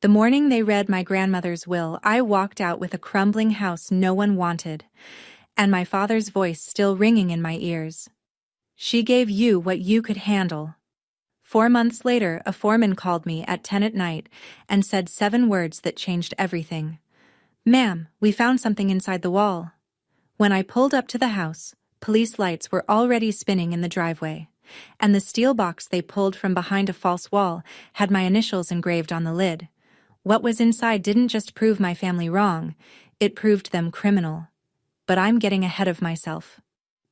The morning they read my grandmother's will, I walked out with a crumbling house no one wanted, and my father's voice still ringing in my ears. She gave you what you could handle. 4 months later, a foreman called me at 10 at night and said 7 words that changed everything. "Ma'am, we found something inside the wall." When I pulled up to the house, police lights were already spinning in the driveway, and the steel box they pulled from behind a false wall had my initials engraved on the lid. What was inside didn't just prove my family wrong, it proved them criminal. But I'm getting ahead of myself.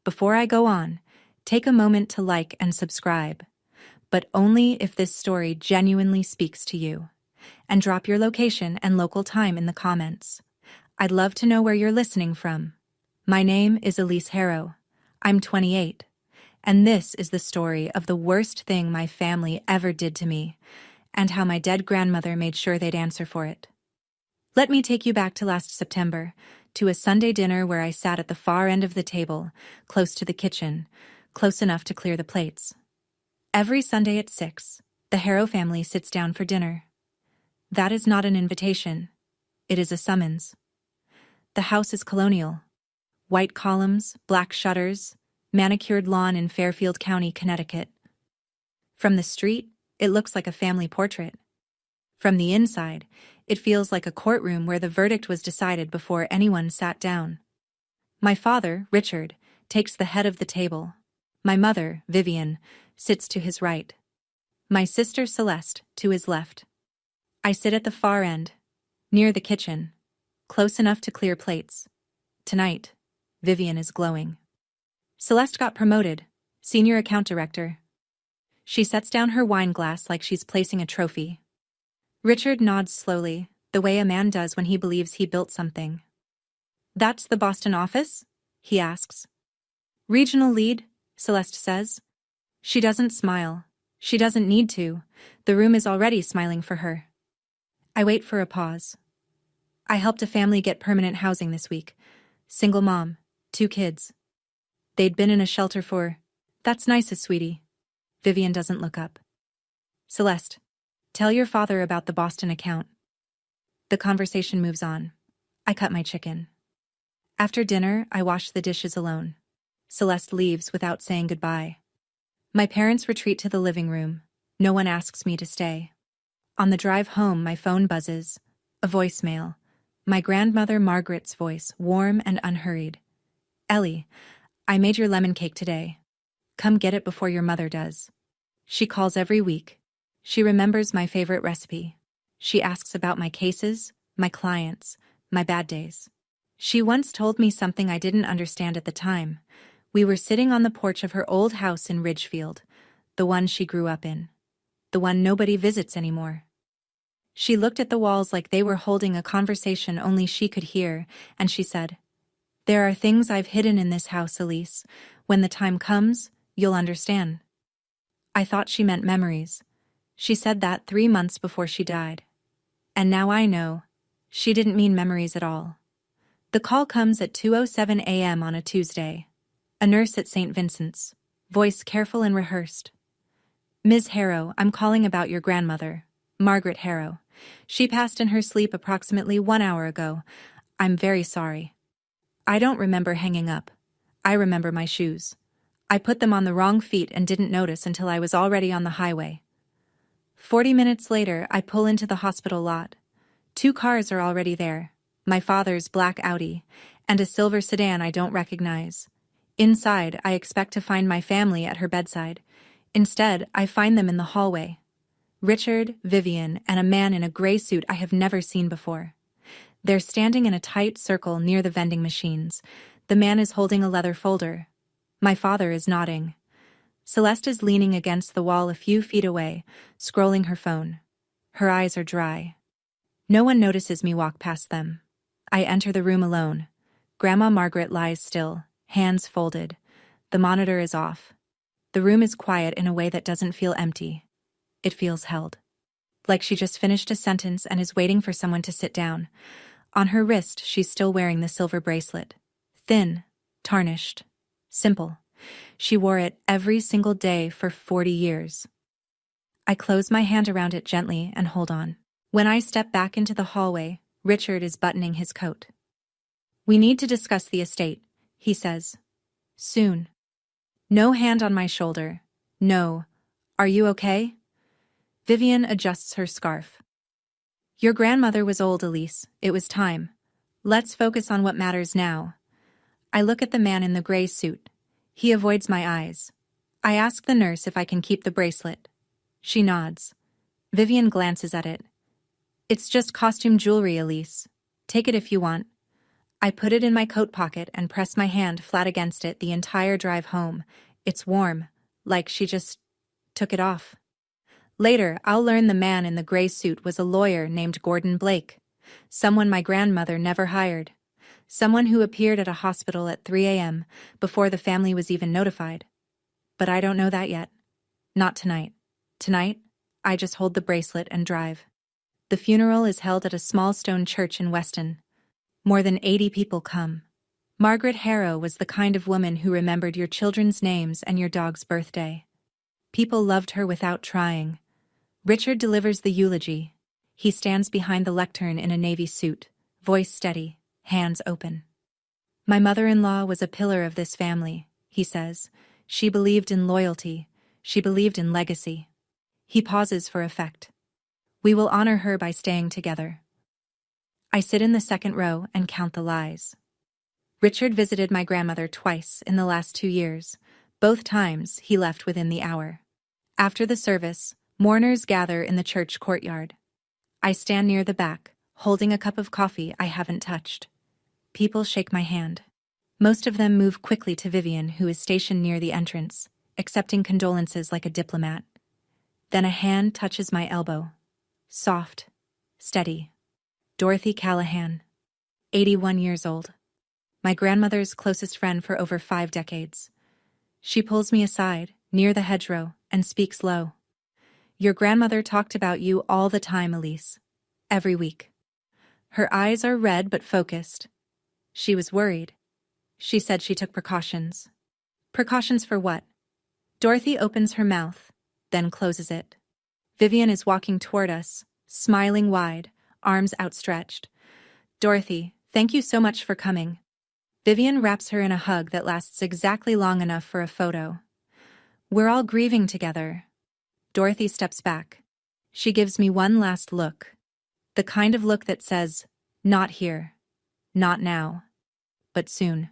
Before I go on, take a moment to like and subscribe. But only if this story genuinely speaks to you. And drop your location and local time in the comments. I'd love to know where you're listening from. My name is Elise Harrow. I'm 28. And this is the story of the worst thing my family ever did to me, and how my dead grandmother made sure they'd answer for it. Let me take you back to last September, to a Sunday dinner where I sat at the far end of the table, close to the kitchen, close enough to clear the plates. Every Sunday at 6, the Harrow family sits down for dinner. That is not an invitation. It is a summons. The house is colonial. White columns, black shutters, manicured lawn in Fairfield County, Connecticut. From the street, it looks like a family portrait. From the inside, it feels like a courtroom where the verdict was decided before anyone sat down. My father, Richard, takes the head of the table. My mother, Vivian, sits to his right. My sister, Celeste, to his left. I sit at the far end, near the kitchen, close enough to clear plates. Tonight, Vivian is glowing. Celeste got promoted, senior account director. She sets down her wine glass like she's placing a trophy. Richard nods slowly, the way a man does when he believes he built something. "That's the Boston office?" he asks. "Regional lead," Celeste says. She doesn't smile. She doesn't need to. The room is already smiling for her. I wait for a pause. "I helped a family get permanent housing this week. Single mom, 2 kids. They'd been in a shelter for..." "That's nice, sweetie." Vivian doesn't look up. "Celeste, tell your father about the Boston account." The conversation moves on. I cut my chicken. After dinner, I wash the dishes alone. Celeste leaves without saying goodbye. My parents retreat to the living room. No one asks me to stay. On the drive home, my phone buzzes. A voicemail. My grandmother Margaret's voice, warm and unhurried. "Ellie, I made your lemon cake today. Come get it before your mother does." She calls every week. She remembers my favorite recipe. She asks about my cases, my clients, my bad days. She once told me something I didn't understand at the time. We were sitting on the porch of her old house in Ridgefield, the one she grew up in. The one nobody visits anymore. She looked at the walls like they were holding a conversation only she could hear, and she said, "There are things I've hidden in this house, Elise. When the time comes, you'll understand." I thought she meant memories. She said that 3 months before she died. And now I know, she didn't mean memories at all. The call comes at 2:07 a.m. on a Tuesday. A nurse at St. Vincent's, voice careful and rehearsed. "Ms. Harrow, I'm calling about your grandmother, Margaret Harrow. She passed in her sleep approximately 1 hour ago. I'm very sorry." I don't remember hanging up. I remember my shoes. I put them on the wrong feet and didn't notice until I was already on the highway. 40 minutes later, I pull into the hospital lot. 2 cars are already there. My father's black Audi, and a silver sedan I don't recognize. Inside, I expect to find my family at her bedside. Instead, I find them in the hallway. Richard, Vivian, and a man in a gray suit I have never seen before. They're standing in a tight circle near the vending machines. The man is holding a leather folder. My father is nodding. Celeste is leaning against the wall a few feet away, scrolling her phone. Her eyes are dry. No one notices me walk past them. I enter the room alone. Grandma Margaret lies still, hands folded. The monitor is off. The room is quiet in a way that doesn't feel empty. It feels held. Like she just finished a sentence and is waiting for someone to sit down. On her wrist, she's still wearing the silver bracelet. Thin, tarnished, simple. She wore it every single day for 40 years. I close my hand around it gently and hold on. When I step back into the hallway, Richard is buttoning his coat. "We need to discuss the estate," he says. "Soon." No hand on my shoulder. No. "Are you okay?" Vivian adjusts her scarf. "Your grandmother was old, Elise. It was time. Let's focus on what matters now." I look at the man in the gray suit. He avoids my eyes. I ask the nurse if I can keep the bracelet. She nods. Vivian glances at it. "It's just costume jewelry, Elise. Take it if you want." I put it in my coat pocket and press my hand flat against it the entire drive home. It's warm, like she just took it off. Later, I'll learn the man in the gray suit was a lawyer named Gordon Blake, someone my grandmother never hired, someone who appeared at a hospital at 3 a.m. before the family was even notified. But I don't know that yet. Not tonight. Tonight, I just hold the bracelet and drive. The funeral is held at a small stone church in Weston. More than 80 people come. Margaret Harrow was the kind of woman who remembered your children's names and your dog's birthday. People loved her without trying. Richard delivers the eulogy. He stands behind the lectern in a navy suit, voice steady, hands open. "My mother-in-law was a pillar of this family," he says. "She believed in loyalty. She believed in legacy." He pauses for effect. "We will honor her by staying together." I sit in the second row and count the lies. Richard visited my grandmother twice in the last 2 years. Both times, he left within the hour. After the service, mourners gather in the church courtyard. I stand near the back, holding a cup of coffee I haven't touched. People shake my hand. Most of them move quickly to Vivian, who is stationed near the entrance, accepting condolences like a diplomat. Then a hand touches my elbow. Soft, steady. Dorothy Callahan, 81 years old. My grandmother's closest friend for over 5 decades. She pulls me aside, near the hedgerow, and speaks low. "Your grandmother talked about you all the time, Elise. Every week." Her eyes are red but focused. She was worried. She said she took precautions. Precautions for what? Dorothy opens her mouth, then closes it. Vivian is walking toward us, smiling wide, arms outstretched. "Dorothy, thank you so much for coming." Vivian wraps her in a hug that lasts exactly long enough for a photo. "We're all grieving together." Dorothy steps back. She gives me one last look. The kind of look that says, "Not here. Not now. But soon."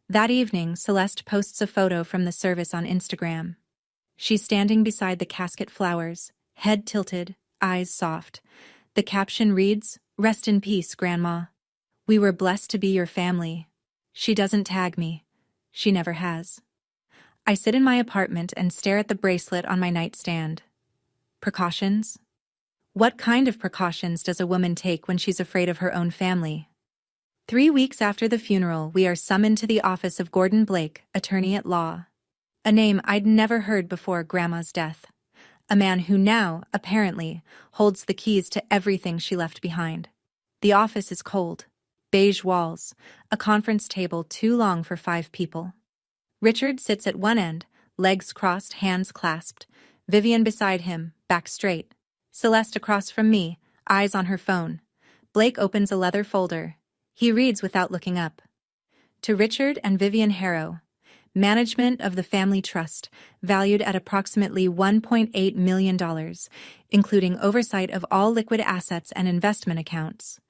That evening, Celeste posts a photo from the service on Instagram. She's standing beside the casket flowers, head tilted, eyes soft. The caption reads, "Rest in peace, Grandma. We were blessed to be your family." She doesn't tag me. She never has. I sit in my apartment and stare at the bracelet on my nightstand. Precautions? What kind of precautions does a woman take when she's afraid of her own family? 3 weeks after the funeral, we are summoned to the office of Gordon Blake, attorney at law. A name I'd never heard before Grandma's death. A man who now, apparently, holds the keys to everything she left behind. The office is cold. Beige walls, a conference table too long for 5 people. Richard sits at one end, legs crossed, hands clasped. Vivian beside him, back straight. Celeste across from me, eyes on her phone. Blake opens a leather folder. He reads without looking up. To Richard and Vivian Harrow, management of the family trust, valued at approximately $1.8 million, including oversight of all liquid assets and investment accounts.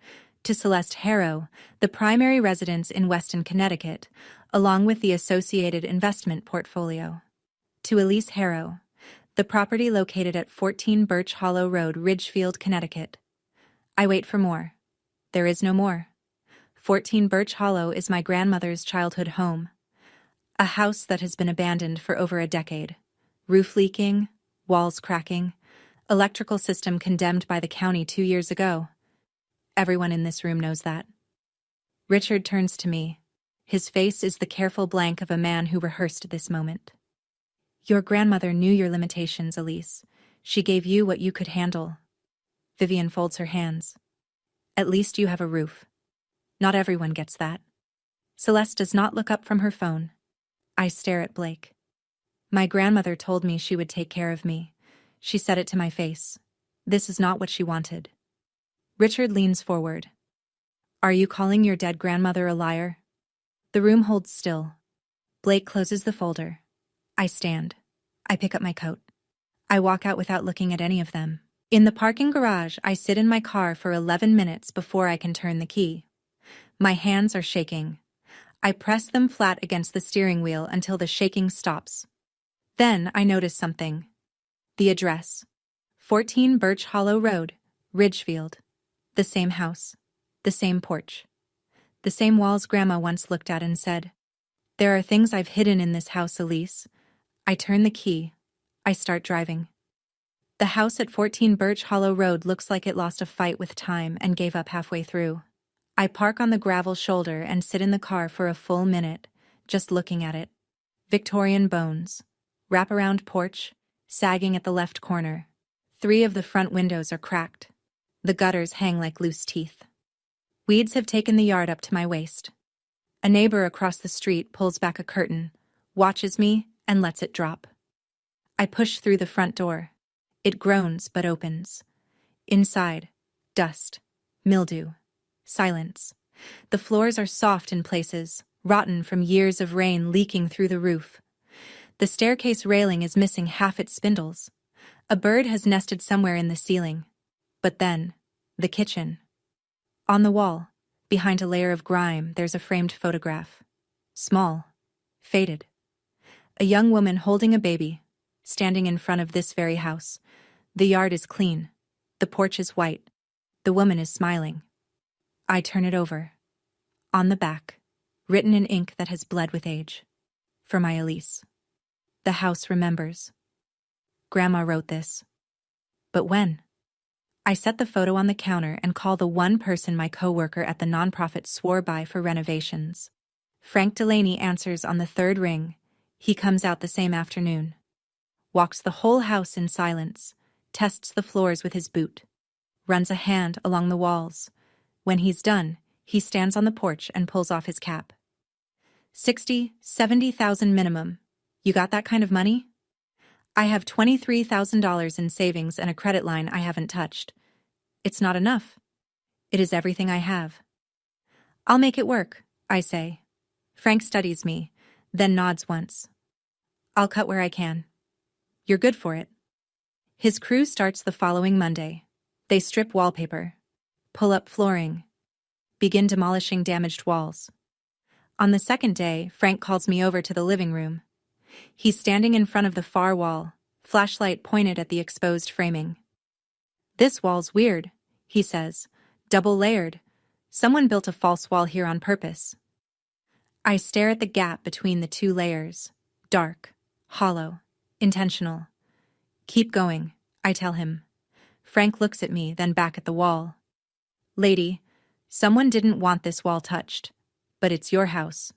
To Celeste Harrow, the primary residence in Weston, Connecticut, along with the associated investment portfolio. To Elise Harrow, the property located at 14 Birch Hollow Road, Ridgefield, Connecticut. I wait for more. There is no more. 14 Birch Hollow is my grandmother's childhood home. A house that has been abandoned for over a decade. Roof leaking, walls cracking, electrical system condemned by the county 2 years ago. Everyone in this room knows that. Richard turns to me. His face is the careful blank of a man who rehearsed this moment. Your grandmother knew your limitations, Elise. She gave you what you could handle. Vivian folds her hands. At least you have a roof. Not everyone gets that. Celeste does not look up from her phone. I stare at Blake. My grandmother told me she would take care of me. She said it to my face. This is not what she wanted. Richard leans forward. Are you calling your dead grandmother a liar? The room holds still. Blake closes the folder. I stand. I pick up my coat. I walk out without looking at any of them. In the parking garage, I sit in my car for 11 minutes before I can turn the key. My hands are shaking. I press them flat against the steering wheel until the shaking stops. Then I notice something. The address. 14 Birch Hollow Road, Ridgefield. The same house. The same porch. The same walls Grandma once looked at and said, "There are things I've hidden in this house, Elise." I turn the key. I start driving. The house at 14 Birch Hollow Road looks like it lost a fight with time and gave up halfway through. I park on the gravel shoulder and sit in the car for a full minute, just looking at it. Victorian bones. Wraparound porch, sagging at the left corner. 3 of the front windows are cracked. The gutters hang like loose teeth. Weeds have taken the yard up to my waist. A neighbor across the street pulls back a curtain, watches me, and lets it drop. I push through the front door. It groans but opens. Inside, dust, mildew, silence. The floors are soft in places, rotten from years of rain leaking through the roof. The staircase railing is missing half its spindles. A bird has nested somewhere in the ceiling. But then, the kitchen. On the wall, behind a layer of grime, there's a framed photograph. Small, faded. A young woman holding a baby, standing in front of this very house. The yard is clean. The porch is white. The woman is smiling. I turn it over. On the back, written in ink that has bled with age. For my Elise. The house remembers. Grandma wrote this. But when? I set the photo on the counter and call the one person my coworker at the nonprofit swore by for renovations. Frank Delaney answers on the 3rd ring. He comes out the same afternoon. Walks the whole house in silence, tests the floors with his boot, runs a hand along the walls. When he's done, he stands on the porch and pulls off his cap. 60, 70,000 minimum. You got that kind of money? I have $23,000 in savings and a credit line I haven't touched. It's not enough. It is everything I have. I'll make it work, I say. Frank studies me, then nods once. I'll cut where I can. You're good for it. His crew starts the following Monday. They strip wallpaper, pull up flooring, begin demolishing damaged walls. On the 2nd day, Frank calls me over to the living room. He's standing in front of the far wall, flashlight pointed at the exposed framing. This wall's weird, he says. Double-layered. Someone built a false wall here on purpose. I stare at the gap between the 2 layers. Dark, hollow, intentional. Keep going, I tell him. Frank looks at me, then back at the wall. Lady, someone didn't want this wall touched, but it's your house.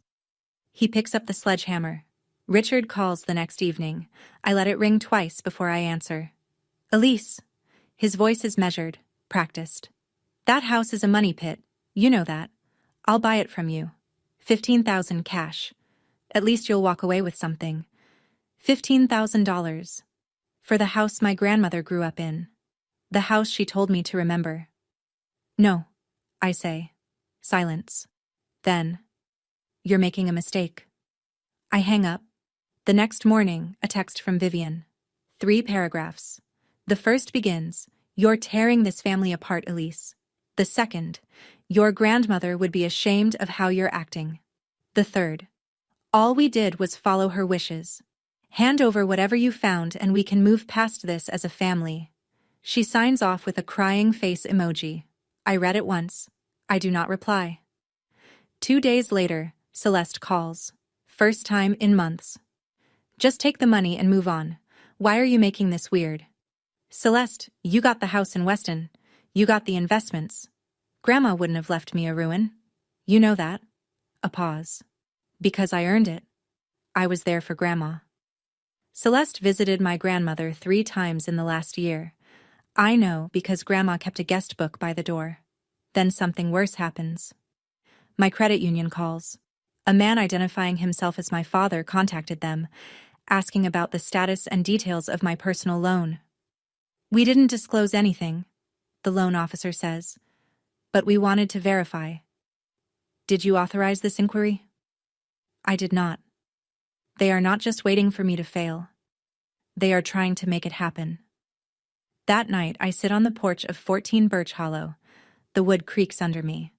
He picks up the sledgehammer. Richard calls the next evening. I let it ring twice before I answer. Elise. His voice is measured, practiced. That house is a money pit. You know that. I'll buy it from you. $15,000 cash. At least you'll walk away with something. $15,000. For the house my grandmother grew up in. The house she told me to remember. No, I say. Silence. Then, you're making a mistake. I hang up. The next morning, a text from Vivian. 3 paragraphs. The first begins, "You're tearing this family apart, Elise." The second, "Your grandmother would be ashamed of how you're acting." The third, "All we did was follow her wishes. Hand over whatever you found and we can move past this as a family." She signs off with a crying face emoji. I read it once. I do not reply. 2 days later, Celeste calls. First time in months. "Just take the money and move on. Why are you making this weird?" "Celeste, you got the house in Weston. You got the investments. Grandma wouldn't have left me a ruin. You know that." A pause. "Because I earned it. I was there for Grandma." Celeste visited my grandmother 3 times in the last year. I know because Grandma kept a guest book by the door. Then something worse happens. My credit union calls. A man identifying himself as my father contacted them, asking about the status and details of my personal loan. We didn't disclose anything, the loan officer says, but we wanted to verify. Did you authorize this inquiry? I did not. They are not just waiting for me to fail. They are trying to make it happen. That night, I sit on the porch of 14 Birch Hollow. The wood creaks under me.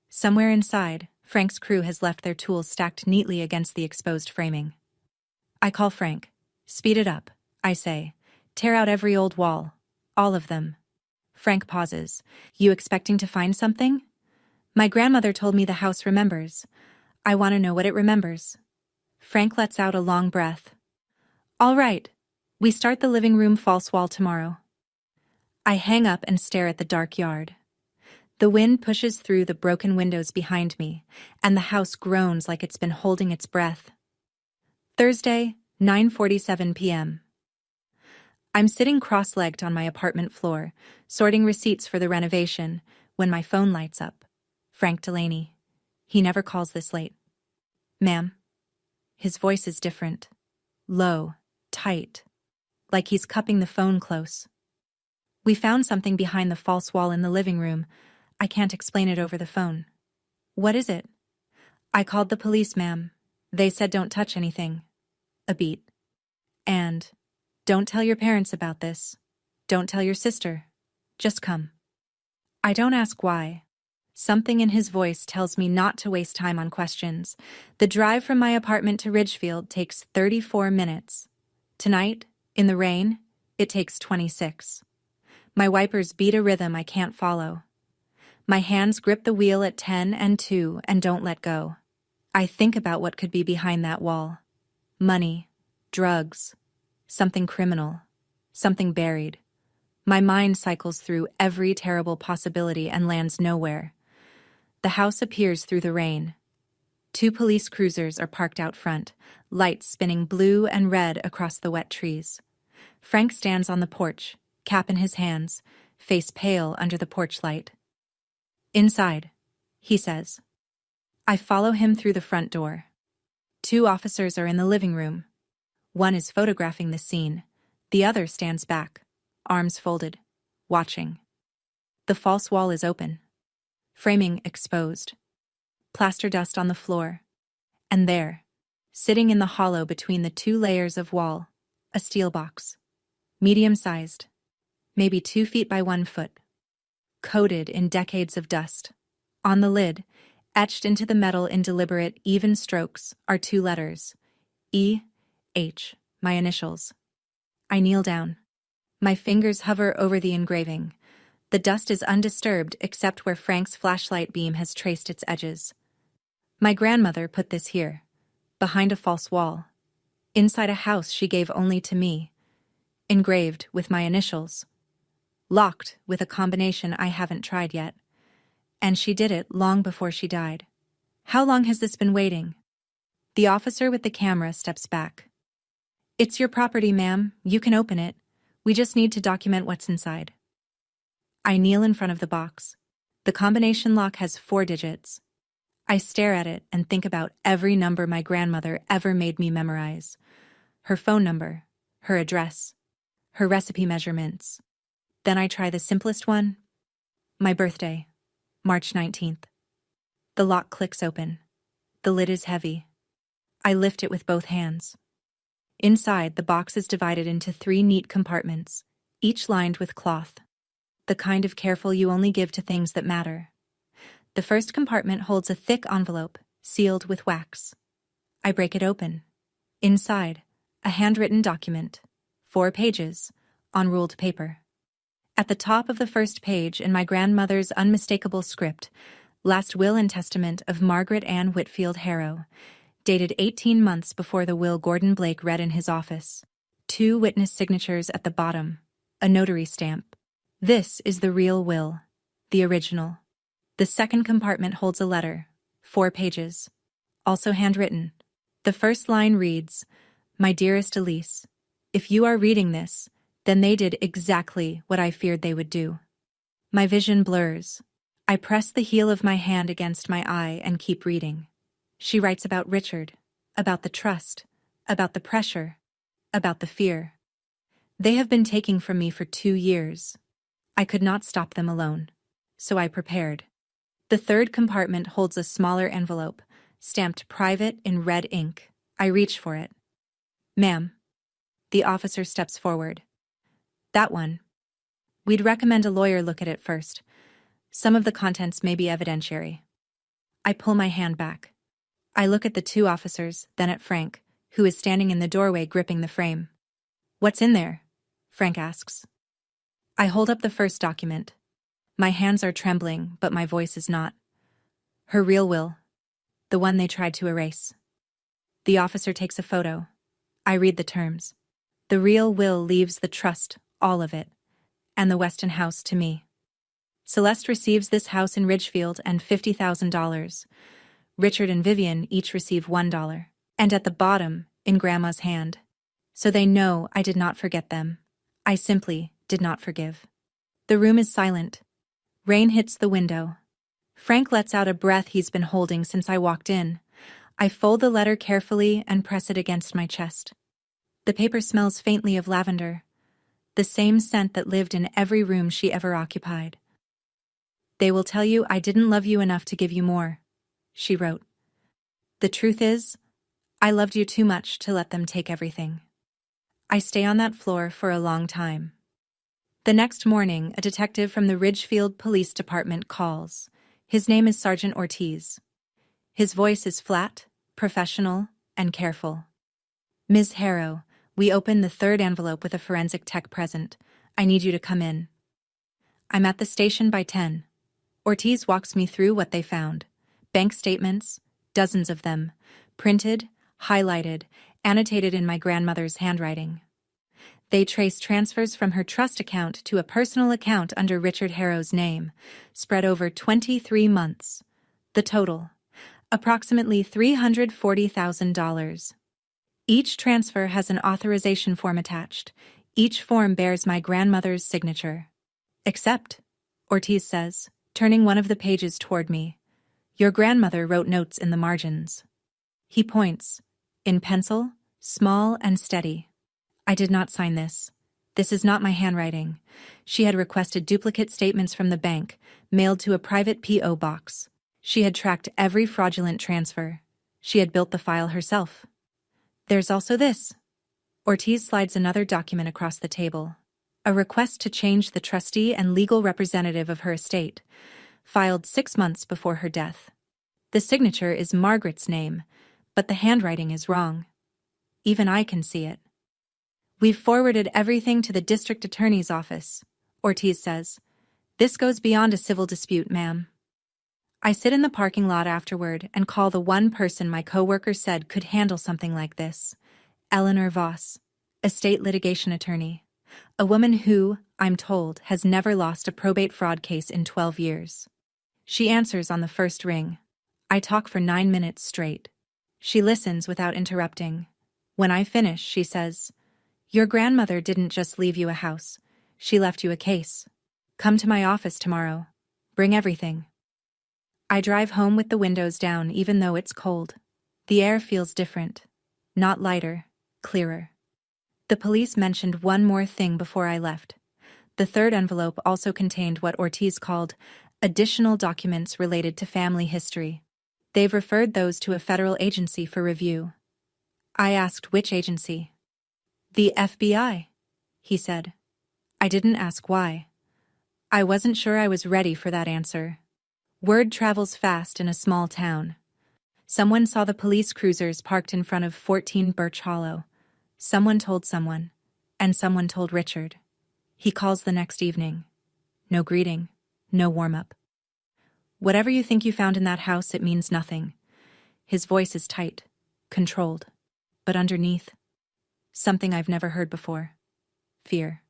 Somewhere inside, Frank's crew has left their tools stacked neatly against the exposed framing. I call Frank. Speed it up, I say. Tear out every old wall. All of them. Frank pauses. You expecting to find something? My grandmother told me the house remembers. I want to know what it remembers. Frank lets out a long breath. All right. We start the living room false wall tomorrow. I hang up and stare at the dark yard. The wind pushes through the broken windows behind me, and the house groans like it's been holding its breath. Thursday, 9:47 p.m. I'm sitting cross-legged on my apartment floor, sorting receipts for the renovation, when my phone lights up. Frank Delaney. He never calls this late. Ma'am. His voice is different. Low, tight, like he's cupping the phone close. We found something behind the false wall in the living room. I can't explain it over the phone. What is it? I called the police, ma'am. They said don't touch anything. A beat. And, don't tell your parents about this. Don't tell your sister. Just come. I don't ask why. Something in his voice tells me not to waste time on questions. The drive from my apartment to Ridgefield takes 34 minutes. Tonight, in the rain, it takes 26. My wipers beat a rhythm I can't follow. My hands grip the wheel at 10 and 2 and don't let go. I think about what could be behind that wall. Money, drugs, something criminal, something buried. My mind cycles through every terrible possibility and lands nowhere. The house appears through the rain. 2 police cruisers are parked out front, lights spinning blue and red across the wet trees. Frank stands on the porch, cap in his hands, face pale under the porch light. Inside, he says. I follow him through the front door. 2 officers are in the living room. One is photographing the scene. The other stands back, arms folded, watching. The false wall is open. Framing exposed. Plaster dust on the floor. And there, sitting in the hollow between the 2 layers of wall, a steel box. Medium-sized. Maybe 2 feet by 1 foot. Coated in decades of dust. On the lid, etched into the metal in deliberate, even strokes, are 2 letters. E, H, my initials. I kneel down. My fingers hover over the engraving. The dust is undisturbed except where Frank's flashlight beam has traced its edges. My grandmother put this here, behind a false wall, inside a house she gave only to me, engraved with my initials, locked with a combination I haven't tried yet. And she did it long before she died. How long has this been waiting? The officer with the camera steps back. It's your property, ma'am. You can open it. We just need to document what's inside. I kneel in front of the box. The combination lock has 4 digits. I stare at it and think about every number my grandmother ever made me memorize. Her phone number, her address, her recipe measurements. Then I try the simplest one. My birthday, March 19th. The lock clicks open. The lid is heavy. I lift it with both hands. Inside, the box is divided into 3 neat compartments, each lined with cloth. The kind of careful you only give to things that matter. The first compartment holds a thick envelope, sealed with wax. I break it open. Inside, a handwritten document, 4 pages, on ruled paper. At the top of the first page, in my grandmother's unmistakable script, Last Will and Testament of Margaret Ann Whitfield Harrow, dated 18 months before the will Gordon Blake read in his office. 2 witness signatures at the bottom, a notary stamp. This is the real will, the original. The second compartment holds a letter, 4 pages, also handwritten. The first line reads, My dearest Elise, if you are reading this, then they did exactly what I feared they would do. My vision blurs. I press the heel of my hand against my eye and keep reading. She writes about Richard, about the trust, about the pressure, about the fear. They have been taking from me for 2 years. I could not stop them alone. So I prepared. The third compartment holds a smaller envelope, stamped private in red ink. I reach for it. Ma'am. The officer steps forward. That one. We'd recommend a lawyer look at it first. Some of the contents may be evidentiary. I pull my hand back. I look at the 2 officers, then at Frank, who is standing in the doorway gripping the frame. What's in there? Frank asks. I hold up the first document. My hands are trembling, but my voice is not. Her real will. The one they tried to erase. The officer takes a photo. I read the terms. The real will leaves the trust, all of it, and the Weston house to me. Celeste receives this house in Ridgefield and $50,000. Richard and Vivian each receive $1. And at the bottom, in Grandma's hand. So they know I did not forget them. I simply did not forgive. The room is silent. Rain hits the window. Frank lets out a breath he's been holding since I walked in. I fold the letter carefully and press it against my chest. The paper smells faintly of lavender, the same scent that lived in every room she ever occupied. They will tell you I didn't love you enough to give you more, she wrote. The truth is, I loved you too much to let them take everything. I stay on that floor for a long time. The next morning, a detective from the Ridgefield Police Department calls. His name is Sergeant Ortiz. His voice is flat, professional, and careful. Ms. Harrow, we open the third envelope with a forensic tech present. I need you to come in. I'm at the station by 10. Ortiz walks me through what they found. Bank statements, dozens of them, printed, highlighted, annotated in my grandmother's handwriting. They trace transfers from her trust account to a personal account under Richard Harrow's name, spread over 23 months. The total, approximately $340,000. Each transfer has an authorization form attached. Each form bears my grandmother's signature. Except, Ortiz says, turning one of the pages toward me, your grandmother wrote notes in the margins. He points, in pencil, small and steady. I did not sign this. This is not my handwriting. She had requested duplicate statements from the bank, mailed to a private P.O. box. She had tracked every fraudulent transfer. She had built the file herself. There's also this. Ortiz slides another document across the table. A request to change the trustee and legal representative of her estate, filed 6 months before her death. The signature is Margaret's name, but the handwriting is wrong. Even I can see it. We've forwarded everything to the district attorney's office, Ortiz says. This goes beyond a civil dispute, ma'am. I sit in the parking lot afterward and call the one person my coworker said could handle something like this. Eleanor Voss, estate litigation attorney. A woman who, I'm told, has never lost a probate fraud case in 12 years. She answers on the first ring. I talk for 9 minutes straight. She listens without interrupting. When I finish, she says, your grandmother didn't just leave you a house. She left you a case. Come to my office tomorrow. Bring everything. I drive home with the windows down even though it's cold. The air feels different. Not lighter, clearer. The police mentioned one more thing before I left. The third envelope also contained what Ortiz called additional documents related to family history. They've referred those to a federal agency for review. I asked which agency. The FBI, he said. I didn't ask why. I wasn't sure I was ready for that answer. Word travels fast in a small town. Someone saw the police cruisers parked in front of 14 Birch Hollow. Someone told someone, and someone told Richard. He calls the next evening. No greeting, no warm-up. Whatever you think you found in that house, it means nothing. His voice is tight, controlled, but underneath, something I've never heard before. Fear.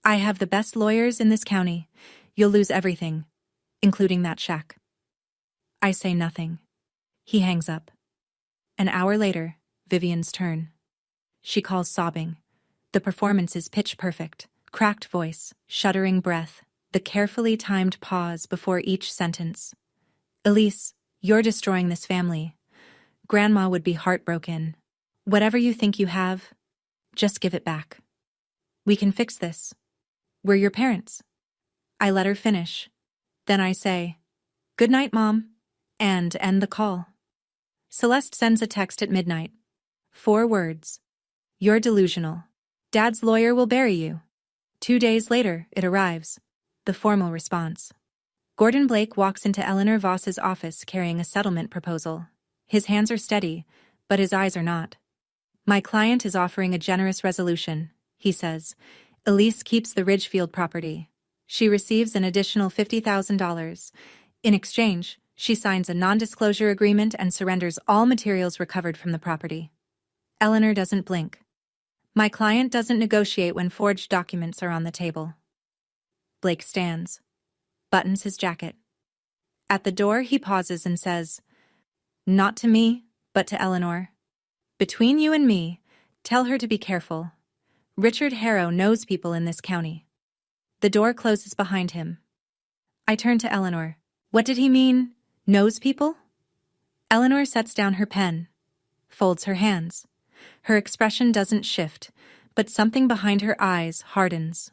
I have the best lawyers in this county. You'll lose everything, including that shack. I say nothing. He hangs up. An hour later, Vivian's turn. She calls sobbing. The performance is pitch perfect. Cracked voice, shuddering breath, the carefully timed pause before each sentence. Elise, you're destroying this family. Grandma would be heartbroken. Whatever you think you have, just give it back. We can fix this. We're your parents. I let her finish. Then I say, "Good night, Mom," and end the call. Celeste sends a text at midnight. 4 words. "You're delusional. Dad's lawyer will bury you." 2 days later, it arrives. The formal response. Gordon Blake walks into Eleanor Voss's office carrying a settlement proposal. His hands are steady, but his eyes are not. "My client is offering a generous resolution," he says. "Elise keeps the Ridgefield property. She receives an additional $50,000. In exchange, she signs a non-disclosure agreement and surrenders all materials recovered from the property." Eleanor doesn't blink. "My client doesn't negotiate when forged documents are on the table." Blake stands, buttons his jacket. At the door, he pauses and says, "Not to me, but to Eleanor. Between you and me, tell her to be careful. Richard Harrow knows people in this county." The door closes behind him. I turn to Eleanor. "What did he mean, knows people?" Eleanor sets down her pen, folds her hands. Her expression doesn't shift, but something behind her eyes hardens.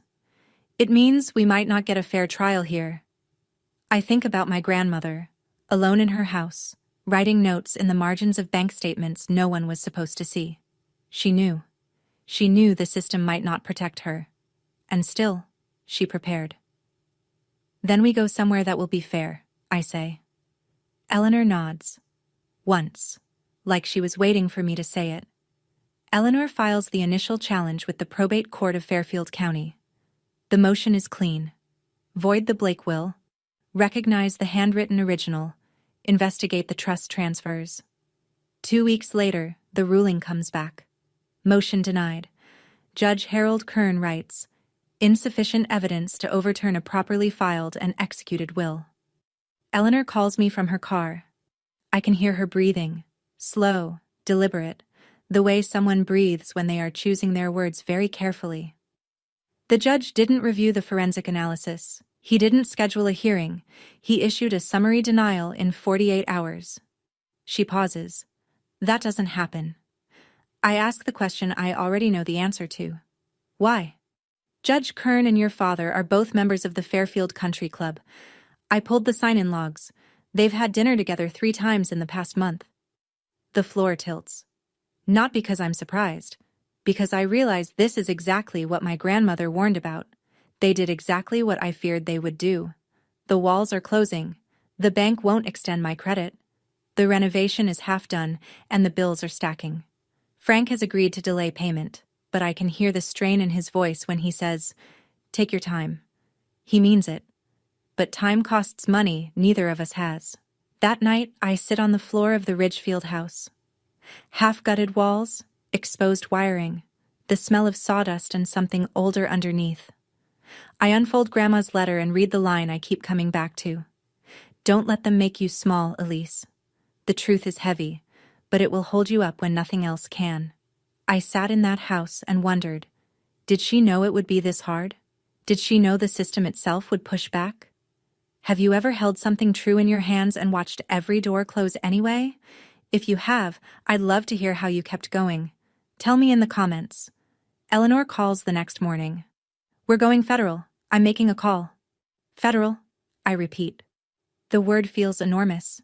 "It means we might not get a fair trial here." I think about my grandmother, alone in her house, writing notes in the margins of bank statements no one was supposed to see. She knew. She knew the system might not protect her. And still, she prepared. "Then we go somewhere that will be fair," I say. Eleanor nods. Once, like she was waiting for me to say it. Eleanor files the initial challenge with the probate court of Fairfield County. The motion is clean. Void the Blake will. Recognize the handwritten original. Investigate the trust transfers. 2 weeks later, the ruling comes back. Motion denied. Judge Harold Kern writes, "Insufficient evidence to overturn a properly filed and executed will." Eleanor calls me from her car. I can hear her breathing, slow, deliberate, the way someone breathes when they are choosing their words very carefully. The judge didn't review the forensic analysis. He didn't schedule a hearing. He issued a summary denial in 48 hours. She pauses. That doesn't happen. I ask the question I already know the answer to. Why? Judge Kern and your father are both members of the Fairfield Country Club. I pulled the sign-in logs. They've had dinner together 3 times in the past month. The floor tilts. Not because I'm surprised, because I realize this is exactly what my grandmother warned about. They did exactly what I feared they would do. The walls are closing. The bank won't extend my credit. The renovation is half done, and the bills are stacking. Frank has agreed to delay payment, but I can hear the strain in his voice when he says, "Take your time." He means it. But time costs money neither of us has. That night, I sit on the floor of the Ridgefield house. Half-gutted walls, exposed wiring, the smell of sawdust and something older underneath. I unfold Grandma's letter and read the line I keep coming back to. "Don't let them make you small, Elise. The truth is heavy, but it will hold you up when nothing else can." I sat in that house and wondered, did she know it would be this hard? Did she know the system itself would push back? Have you ever held something true in your hands and watched every door close anyway? If you have, I'd love to hear how you kept going. Tell me in the comments. Eleanor calls the next morning. "We're going federal. I'm making a call." "Federal?" I repeat. The word feels enormous.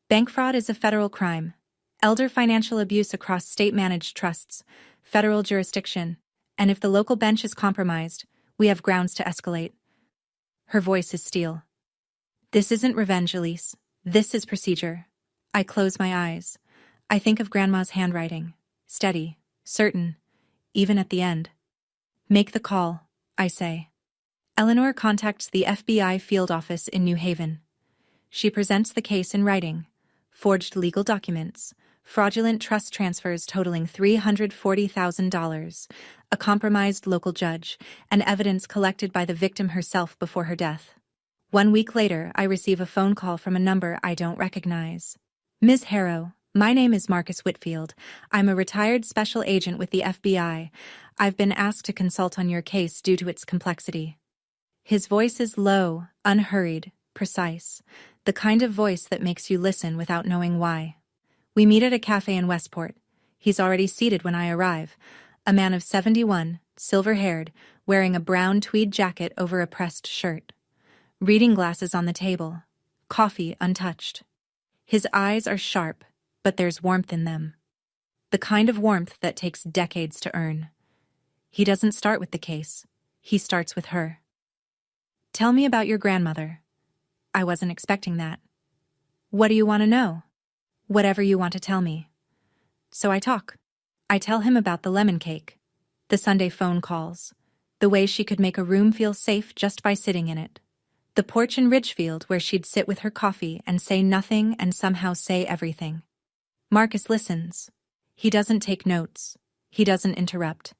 Bank fraud is a federal crime. Elder financial abuse across state-managed trusts, federal jurisdiction, and if the local bench is compromised, we have grounds to escalate. Her voice is steel. "This isn't revenge, Elise. This is procedure." I close my eyes. I think of Grandma's handwriting. Steady, certain, even at the end. "Make the call," I say. Eleanor contacts the FBI field office in New Haven. She presents the case in writing. Forged legal documents, fraudulent trust transfers totaling $340,000, a compromised local judge, and evidence collected by the victim herself before her death. 1 week later, I receive a phone call from a number I don't recognize. "Ms. Harrow, my name is Marcus Whitfield. I'm a retired special agent with the FBI. I've been asked to consult on your case due to its complexity." His voice is low, unhurried, precise, the kind of voice that makes you listen without knowing why. We meet at a cafe in Westport. He's already seated when I arrive. A man of 71, silver-haired, wearing a brown tweed jacket over a pressed shirt. Reading glasses on the table. Coffee untouched. His eyes are sharp, but there's warmth in them. The kind of warmth that takes decades to earn. He doesn't start with the case. He starts with her. "Tell me about your grandmother." "I wasn't expecting that." "What do you want to know?" "Whatever you want to tell me." So I talk. I tell him about the lemon cake, the Sunday phone calls, the way she could make a room feel safe just by sitting in it, the porch in Ridgefield where she'd sit with her coffee and say nothing and somehow say everything. Marcus listens. He doesn't take notes. He doesn't interrupt.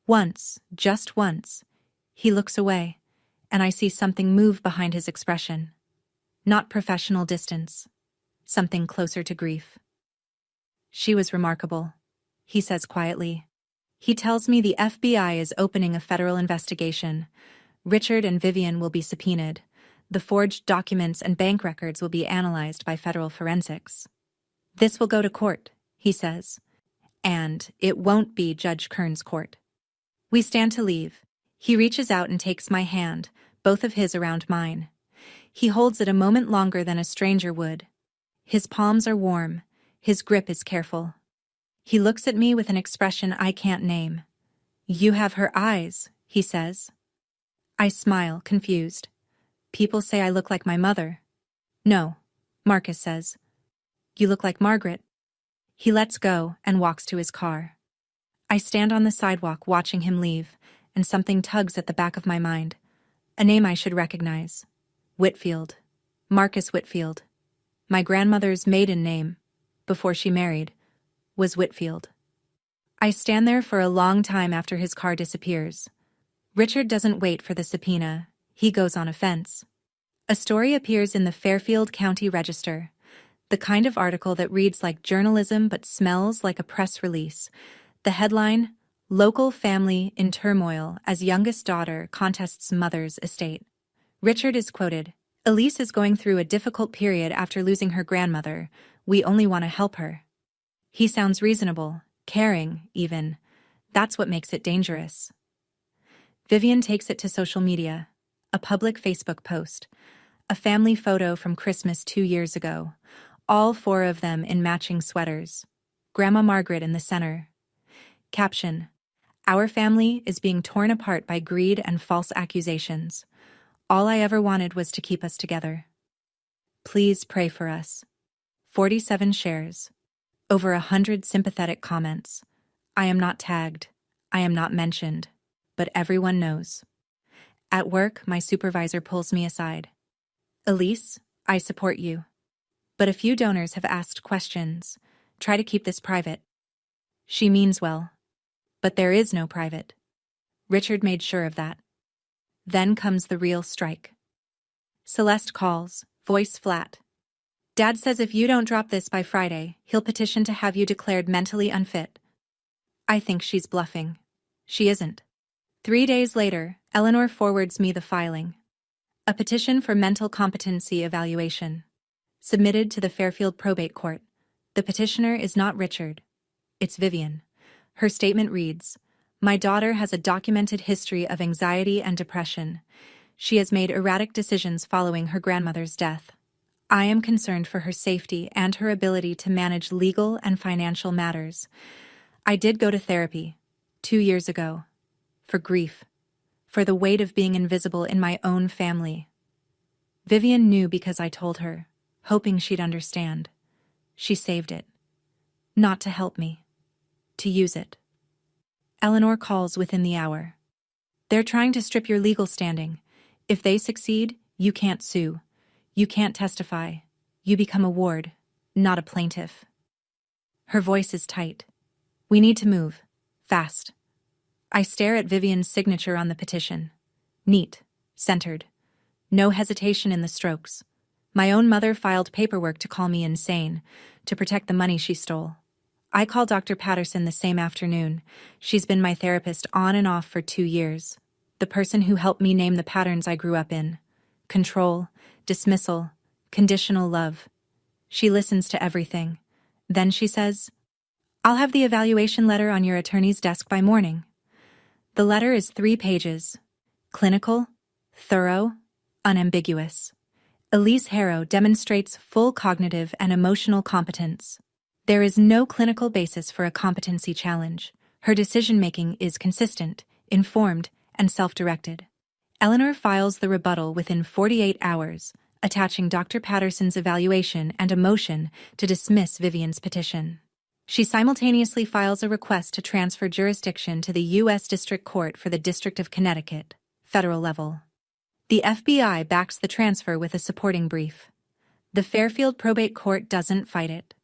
Once, just once, he looks away, and I see something move behind his expression. Not professional distance. Something closer to grief. "She was remarkable," he says quietly. He tells me the FBI is opening a federal investigation. Richard and Vivian will be subpoenaed. The forged documents and bank records will be analyzed by federal forensics. "This will go to court," he says. "And it won't be Judge Kern's court." We stand to leave. He reaches out and takes my hand, both of his around mine. He holds it a moment longer than a stranger would. His palms are warm. His grip is careful. He looks at me with an expression I can't name. "You have her eyes," he says. I smile, confused. "People say I look like my mother." "No," Marcus says. "You look like Margaret." He lets go and walks to his car. I stand on the sidewalk watching him leave, and something tugs at the back of my mind. A name I should recognize. Whitfield. Marcus Whitfield. My grandmother's maiden name, before she married, was Whitfield. I stand there for a long time after his car disappears. Richard doesn't wait for the subpoena. He goes on offense. A story appears in the Fairfield County Register, the kind of article that reads like journalism but smells like a press release. The headline, "Local Family in Turmoil as Youngest Daughter Contests Mother's Estate." Richard is quoted, "Elise is going through a difficult period after losing her grandmother. We only want to help her." He sounds reasonable, caring, even. That's what makes it dangerous. Vivian takes it to social media. A public Facebook post. A family photo from Christmas 2 years ago. All 4 of them in matching sweaters. Grandma Margaret in the center. Caption: "Our family is being torn apart by greed and false accusations. All I ever wanted was to keep us together. Please pray for us." 47 shares. Over 100 sympathetic comments. I am not tagged. I am not mentioned. But everyone knows. At work, my supervisor pulls me aside. "Elise, I support you. But a few donors have asked questions. Try to keep this private." She means well. But there is no private. Richard made sure of that. Then comes the real strike. Celeste calls, voice flat. "Dad says if you don't drop this by Friday, he'll petition to have you declared mentally unfit." I think she's bluffing. She isn't. 3 days later, Eleanor forwards me the filing. A petition for mental competency evaluation. Submitted to the Fairfield Probate Court. The petitioner is not Richard. It's Vivian. Her statement reads, "My daughter has a documented history of anxiety and depression. She has made erratic decisions following her grandmother's death. I am concerned for her safety and her ability to manage legal and financial matters. I did go to therapy 2 years ago. For grief. For the weight of being invisible in my own family." Vivian knew because I told her, hoping she'd understand. She saved it. Not to help me. To use it. Eleanor calls within the hour. "They're trying to strip your legal standing. If they succeed, you can't sue. You can't testify. You become a ward, not a plaintiff." Her voice is tight. "We need to move. Fast." I stare at Vivian's signature on the petition. Neat. Centered. No hesitation in the strokes. My own mother filed paperwork to call me insane, to protect the money she stole. I call Dr. Patterson the same afternoon. She's been my therapist on and off for 2 years. The person who helped me name the patterns I grew up in. Control, dismissal, conditional love. She listens to everything. Then she says, "I'll have the evaluation letter on your attorney's desk by morning." The letter is 3 pages. Clinical, thorough, unambiguous. Elise Harrow demonstrates full cognitive and emotional competence. There is no clinical basis for a competency challenge. Her decision-making is consistent, informed, and self-directed. Eleanor files the rebuttal within 48 hours, attaching Dr. Patterson's evaluation and a motion to dismiss Vivian's petition. She simultaneously files a request to transfer jurisdiction to the U.S. District Court for the District of Connecticut, federal level. The FBI backs the transfer with a supporting brief. The Fairfield Probate Court doesn't fight it.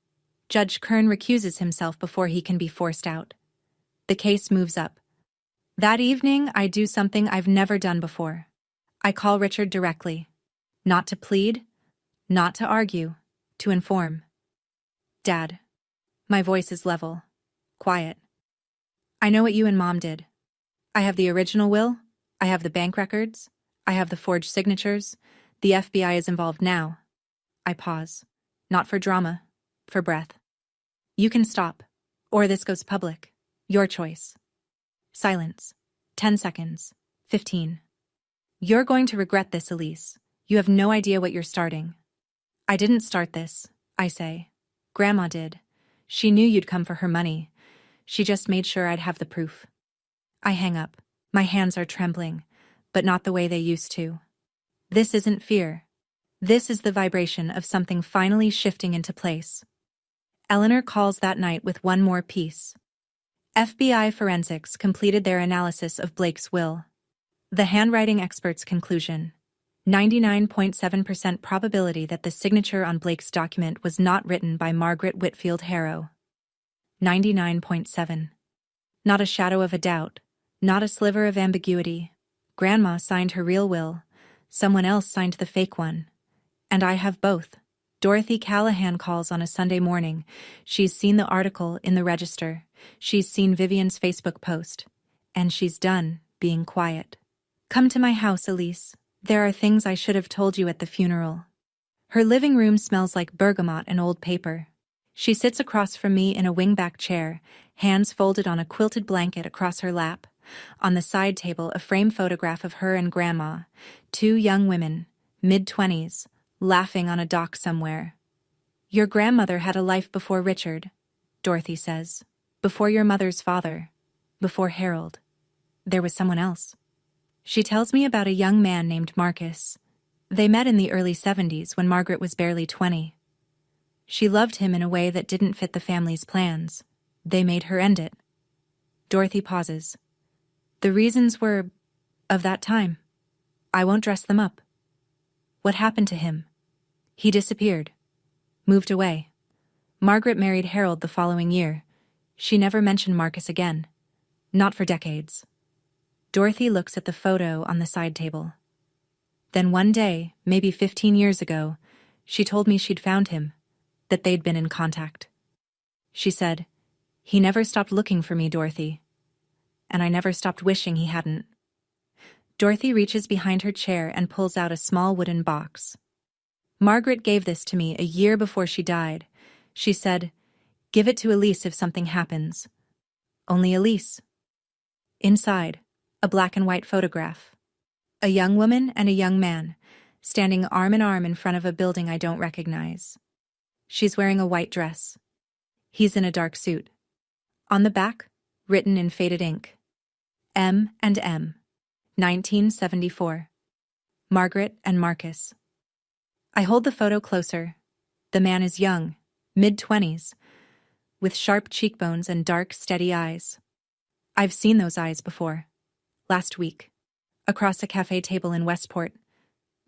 Judge Kern recuses himself before he can be forced out. The case moves up. That evening, I do something I've never done before. I call Richard directly. Not to plead, not to argue, to inform. Dad. My voice is level, quiet. I know what you and Mom did. I have the original will, I have the bank records, I have the forged signatures. The FBI is involved now. I pause. Not for drama, for breath. You can stop, or this goes public. Your choice. Silence. 10 seconds. 15. You're going to regret this, Elise. You have no idea what you're starting. I didn't start this, I say. Grandma did. She knew you'd come for her money. She just made sure I'd have the proof. I hang up. My hands are trembling, but not the way they used to. This isn't fear. This is the vibration of something finally shifting into place. Eleanor calls that night with one more piece. FBI forensics completed their analysis of Blake's will. The handwriting expert's conclusion: 99.7% probability that the signature on Blake's document was not written by Margaret Whitfield Harrow. 99.7. Not a shadow of a doubt, not a sliver of ambiguity. Grandma signed her real will, someone else signed the fake one. And I have both. Dorothy Callahan calls on a Sunday morning. She's seen the article in the Register. She's seen Vivian's Facebook post. And she's done being quiet. Come to my house, Elise. There are things I should have told you at the funeral. Her living room smells like bergamot and old paper. She sits across from me in a wingback chair, hands folded on a quilted blanket across her lap. On the side table, a framed photograph of her and Grandma, 2 young women, mid-20s, laughing on a dock somewhere. Your grandmother had a life before Richard, Dorothy says. Before your mother's father. Before Harold. There was someone else. She tells me about a young man named Marcus. They met in the early 70s when Margaret was barely 20. She loved him in a way that didn't fit the family's plans. They made her end it. Dorothy pauses. The reasons were of that time. I won't dress them up. What happened to him? He disappeared. Moved away. Margaret married Harold the following year. She never mentioned Marcus again. Not for decades. Dorothy looks at the photo on the side table. Then one day, maybe 15 years ago, she told me she'd found him, that they'd been in contact. She said, "He never stopped looking for me, Dorothy. And I never stopped wishing he hadn't." Dorothy reaches behind her chair and pulls out a small wooden box. Margaret gave this to me a year before she died. She said, "Give it to Elise if something happens." Only Elise. Inside, a black and white photograph. A young woman and a young man, standing arm in arm in front of a building I don't recognize. She's wearing a white dress. He's in a dark suit. On the back, written in faded ink, M and M, 1974. Margaret and Marcus. I hold the photo closer. The man is young, mid-20s, with sharp cheekbones and dark, steady eyes. I've seen those eyes before. Last week, across a cafe table in Westport.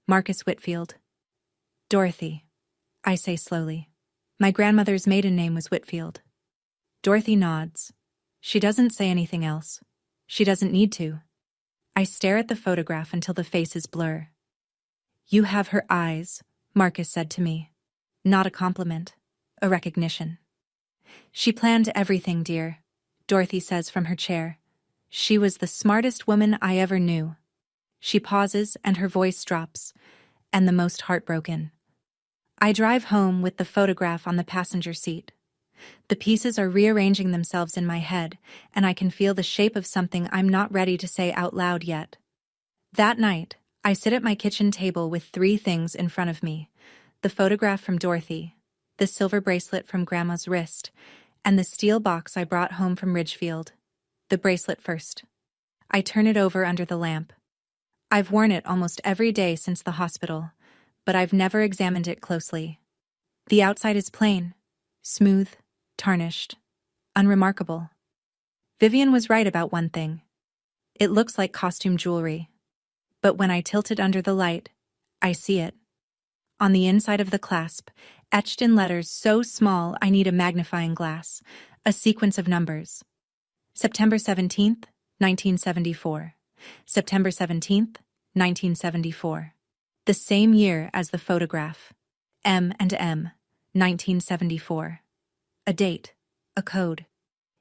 Marcus Whitfield. Dorothy, I say slowly. My grandmother's maiden name was Whitfield. Dorothy nods. She doesn't say anything else. She doesn't need to. I stare at the photograph until the faces blur. You have her eyes, Marcus said to me. Not a compliment, a recognition. She planned everything, dear, Dorothy says from her chair. She was the smartest woman I ever knew. She pauses and her voice drops, and the most heartbroken. I drive home with the photograph on the passenger seat. The pieces are rearranging themselves in my head, and I can feel the shape of something I'm not ready to say out loud yet. That night, I sit at my kitchen table with three things in front of me: the photograph from Dorothy, the silver bracelet from Grandma's wrist, and the steel box I brought home from Ridgefield. The bracelet first. I turn it over under the lamp. I've worn it almost every day since the hospital, but I've never examined it closely. The outside is plain, smooth, tarnished, unremarkable. Vivian was right about one thing. It looks like costume jewelry. But when I tilt it under the light, I see it. On the inside of the clasp, etched in letters so small I need a magnifying glass, a sequence of numbers. September 17th, 1974. September 17th, 1974. The same year as the photograph. M&M, 1974. A date, a code.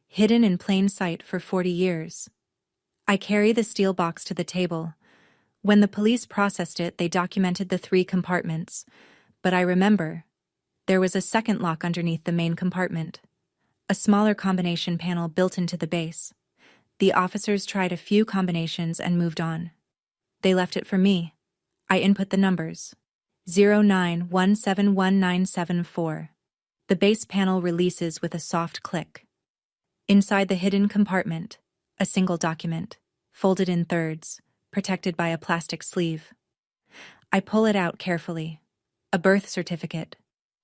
Hidden in plain sight for 40 years. I carry the steel box to the table. When the police processed it, they documented the 3 compartments. But I remember, there was a second lock underneath the main compartment. A smaller combination panel built into the base. The officers tried a few combinations and moved on. They left it for me. I input the numbers. 09171974. The base panel releases with a soft click. Inside the hidden compartment, a single document, folded in thirds, protected by a plastic sleeve. I pull it out carefully. A birth certificate,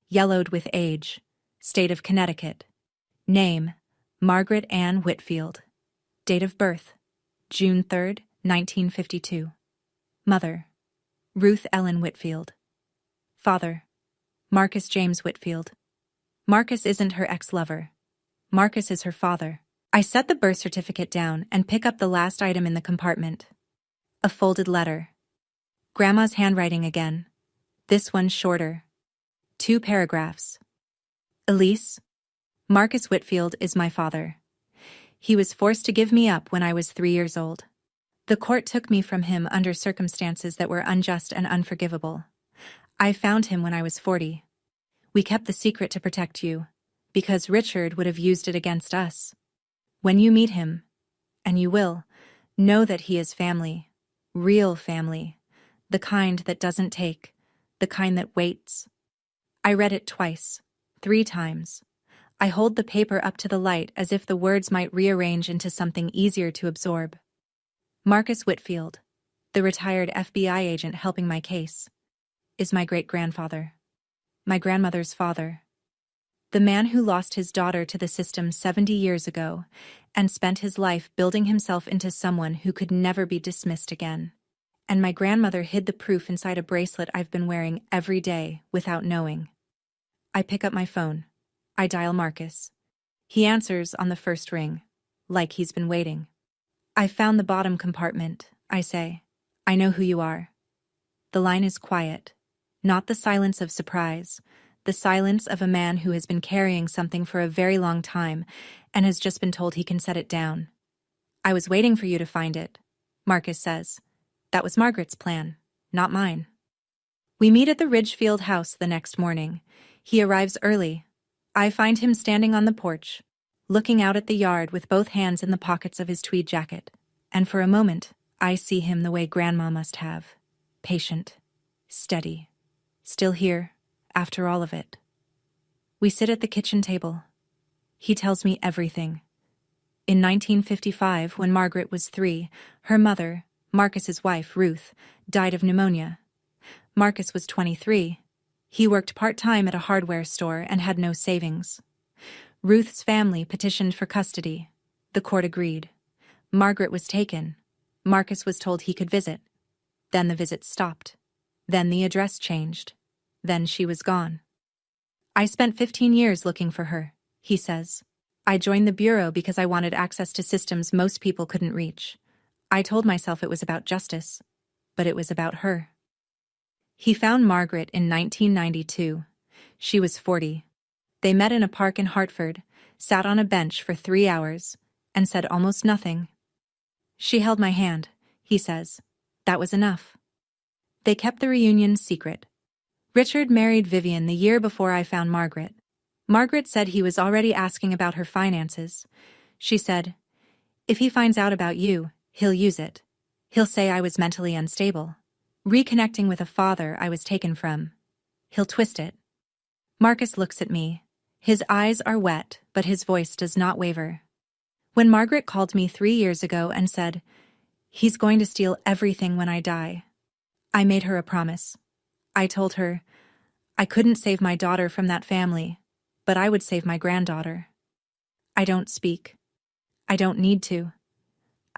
yellowed with age, state of Connecticut. Name, Margaret Ann Whitfield. Date of birth, June 3rd, 1952. Mother, Ruth Ellen Whitfield. Father, Marcus James Whitfield. Marcus isn't her ex-lover. Marcus is her father. I set the birth certificate down and pick up the last item in the compartment. A folded letter. Grandma's handwriting again. This one shorter. 2 paragraphs. Elise, Marcus Whitfield is my father. He was forced to give me up when I was 3 years old. The court took me from him under circumstances that were unjust and unforgivable. I found him when I was 40. We kept the secret to protect you, because Richard would have used it against us. When you meet him, and you will, know that he is family, real family, the kind that doesn't take, the kind that waits. I read it twice, 3 times. I hold the paper up to the light as if the words might rearrange into something easier to absorb. Marcus Whitfield, the retired FBI agent helping my case, is my great-grandfather. My grandmother's father. The man who lost his daughter to the system 70 years ago and spent his life building himself into someone who could never be dismissed again. And my grandmother hid the proof inside a bracelet I've been wearing every day without knowing. I pick up my phone. I dial Marcus. He answers on the first ring, like he's been waiting. I found the bottom compartment, I say. I know who you are. The line is quiet, not the silence of surprise, the silence of a man who has been carrying something for a very long time and has just been told he can set it down. I was waiting for you to find it, Marcus says. That was Margaret's plan, not mine. We meet at the Ridgefield house the next morning. He arrives early. I find him standing on the porch, looking out at the yard with both hands in the pockets of his tweed jacket. And for a moment, I see him the way Grandma must have. Patient, steady, still here, after all of it. We sit at the kitchen table. He tells me everything. In 1955, when Margaret was 3, her mother, Marcus's wife, Ruth, died of pneumonia. Marcus was 23. He worked part-time at a hardware store and had no savings. Ruth's family petitioned for custody. The court agreed. Margaret was taken. Marcus was told he could visit. Then the visit stopped. Then the address changed. Then she was gone. I spent 15 years looking for her, he says. I joined the bureau because I wanted access to systems most people couldn't reach. I told myself it was about justice, but it was about her. He found Margaret in 1992. She was 40. They met in a park in Hartford, sat on a bench for 3 hours, and said almost nothing. She held my hand, he says. That was enough. They kept the reunion secret. Richard married Vivian the year before I found Margaret. Margaret said he was already asking about her finances. She said, "If he finds out about you, he'll use it. He'll say I was mentally unstable, reconnecting with a father I was taken from. He'll twist it." Marcus looks at me. His eyes are wet, but his voice does not waver. When Margaret called me 3 years ago and said, "He's going to steal everything when I die," I made her a promise. I told her, I couldn't save my daughter from that family, but I would save my granddaughter. I don't speak. I don't need to.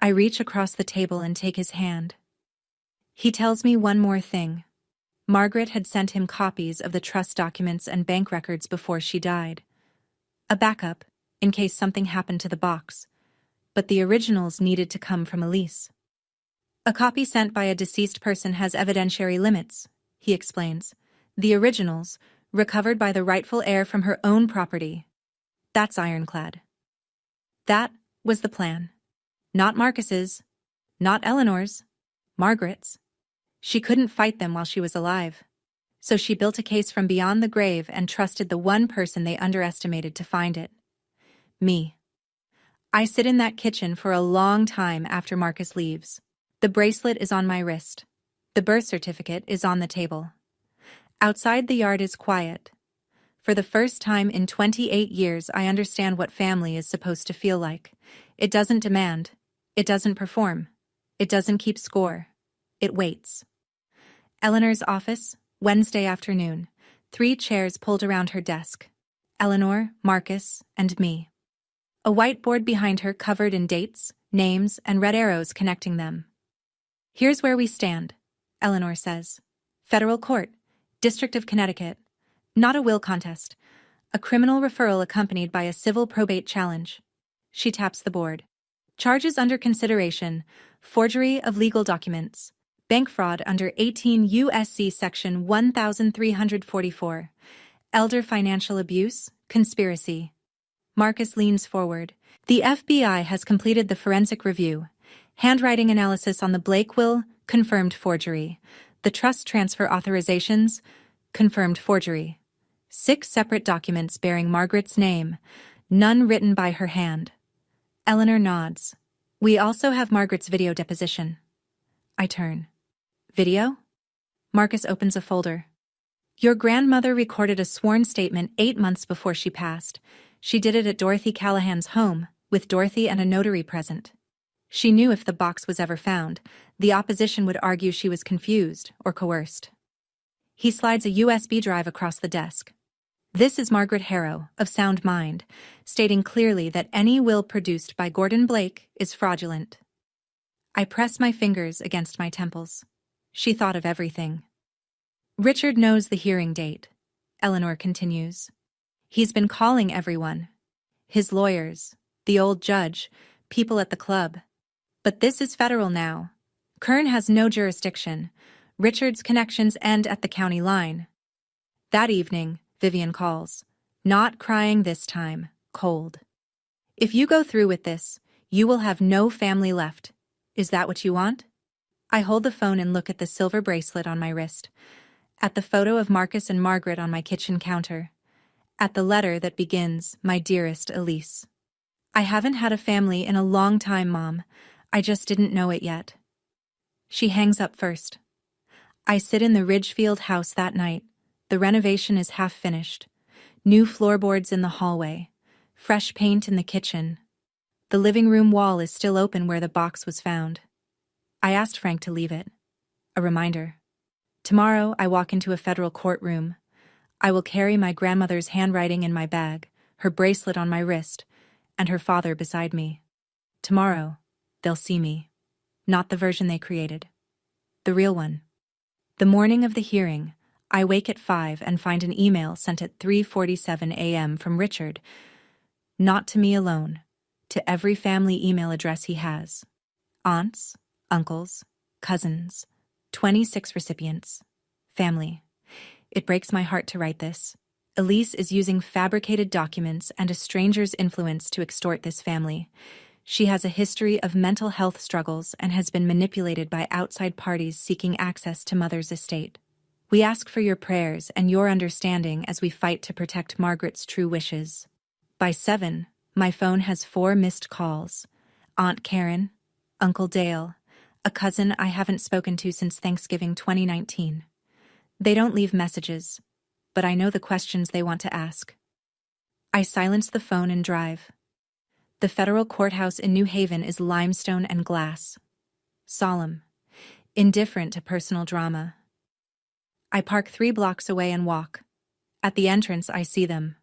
I reach across the table and take his hand. He tells me one more thing. Margaret had sent him copies of the trust documents and bank records before she died. A backup, in case something happened to the box, but the originals needed to come from Elise. "A copy sent by a deceased person has evidentiary limits," he explains. "The originals, recovered by the rightful heir from her own property. That's ironclad." That was the plan. Not Marcus's, not Eleanor's, Margaret's. She couldn't fight them while she was alive. So she built a case from beyond the grave and trusted the one person they underestimated to find it. Me. I sit in that kitchen for a long time after Marcus leaves. The bracelet is on my wrist. The birth certificate is on the table. Outside, the yard is quiet. For the first time in 28 years, I understand what family is supposed to feel like. It doesn't demand. It doesn't perform. It doesn't keep score. It waits. Eleanor's office, Wednesday afternoon. 3 chairs pulled around her desk. Eleanor, Marcus, and me. A whiteboard behind her covered in dates, names, and red arrows connecting them. "Here's where we stand," Eleanor says. "Federal Court, District of Connecticut. Not a will contest. A criminal referral accompanied by a civil probate challenge." She taps the board. "Charges under consideration: forgery of legal documents, bank fraud under 18 U.S.C. Section 1344, elder financial abuse, conspiracy." Marcus leans forward. "The FBI has completed the forensic review. Handwriting analysis on the Blake will, confirmed forgery. The trust transfer authorizations, confirmed forgery. 6 separate documents bearing Margaret's name, none written by her hand." Eleanor nods. "We also have Margaret's video deposition." I turn. "Video?" Marcus opens a folder. "Your grandmother recorded a sworn statement 8 months before she passed. She did it at Dorothy Callahan's home, with Dorothy and a notary present. She knew if the box was ever found, the opposition would argue she was confused or coerced." He slides a USB drive across the desk. "This is Margaret Harrow, of sound mind, stating clearly that any will produced by Gordon Blake is fraudulent." I press my fingers against my temples. She thought of everything. "Richard knows the hearing date," Eleanor continues. "He's been calling everyone. His lawyers, the old judge, people at the club. But this is federal now. Kern has no jurisdiction. Richard's connections end at the county line." That evening, Vivian calls. Not crying this time, cold. "If you go through with this, you will have no family left. Is that what you want?" I hold the phone and look at the silver bracelet on my wrist, at the photo of Marcus and Margaret on my kitchen counter, at the letter that begins, "My dearest Elise." "I haven't had a family in a long time, Mom. I just didn't know it yet." She hangs up first. I sit in the Ridgefield house that night. The renovation is half finished. New floorboards in the hallway. Fresh paint in the kitchen. The living room wall is still open where the box was found. I asked Frank to leave it. A reminder. Tomorrow I walk into a federal courtroom. I will carry my grandmother's handwriting in my bag, her bracelet on my wrist, and her father beside me. Tomorrow, they'll see me. Not the version they created. The real one. The morning of the hearing, I wake at 5 and find an email sent at 3:47 a.m. from Richard. Not to me alone, to every family email address he has. Aunts, uncles, cousins, 26 recipients. Family. It breaks my heart to write this. Elise is using fabricated documents and a stranger's influence to extort this family. She has a history of mental health struggles and has been manipulated by outside parties seeking access to Mother's estate. We ask for your prayers and your understanding as we fight to protect Margaret's true wishes. By 7, my phone has 4 missed calls. Aunt Karen, Uncle Dale, a cousin I haven't spoken to since Thanksgiving 2019. They don't leave messages, but I know the questions they want to ask. I silence the phone and drive. The federal courthouse in New Haven is limestone and glass. Solemn, indifferent to personal drama. I park 3 blocks away and walk. At the entrance, I see them.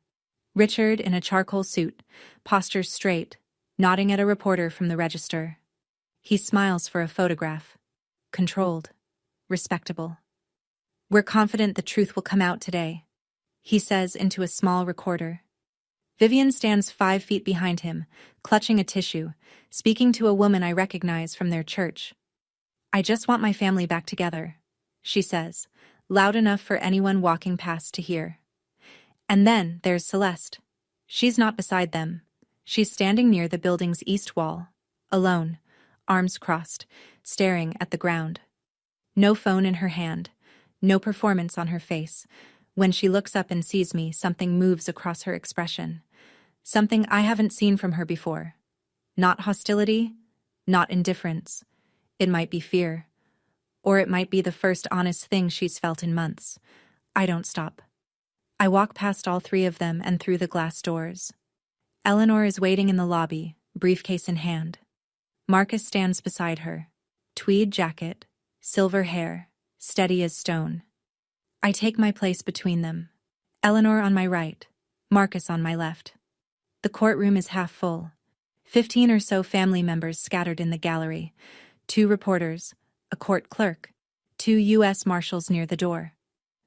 Richard, in a charcoal suit, postures straight, nodding at a reporter from the register. He smiles for a photograph. Controlled. Respectable. We're confident the truth will come out today, he says into a small recorder. Vivian stands 5 feet behind him, clutching a tissue, speaking to a woman I recognize from their church. I just want my family back together, she says, loud enough for anyone walking past to hear. And then there's Celeste. She's not beside them. She's standing near the building's east wall, alone, arms crossed, staring at the ground. No phone in her hand, no performance on her face. When she looks up and sees me, something moves across her expression. Something I haven't seen from her before. Not hostility, not indifference. It might be fear. Or it might be the first honest thing she's felt in months. I don't stop. I walk past all 3 of them and through the glass doors. Eleanor is waiting in the lobby, briefcase in hand. Marcus stands beside her. Tweed jacket, silver hair, steady as stone. I take my place between them. Eleanor on my right, Marcus on my left. The courtroom is half full. 15 or so family members scattered in the gallery. 2 reporters, a court clerk, 2 U.S. Marshals near the door.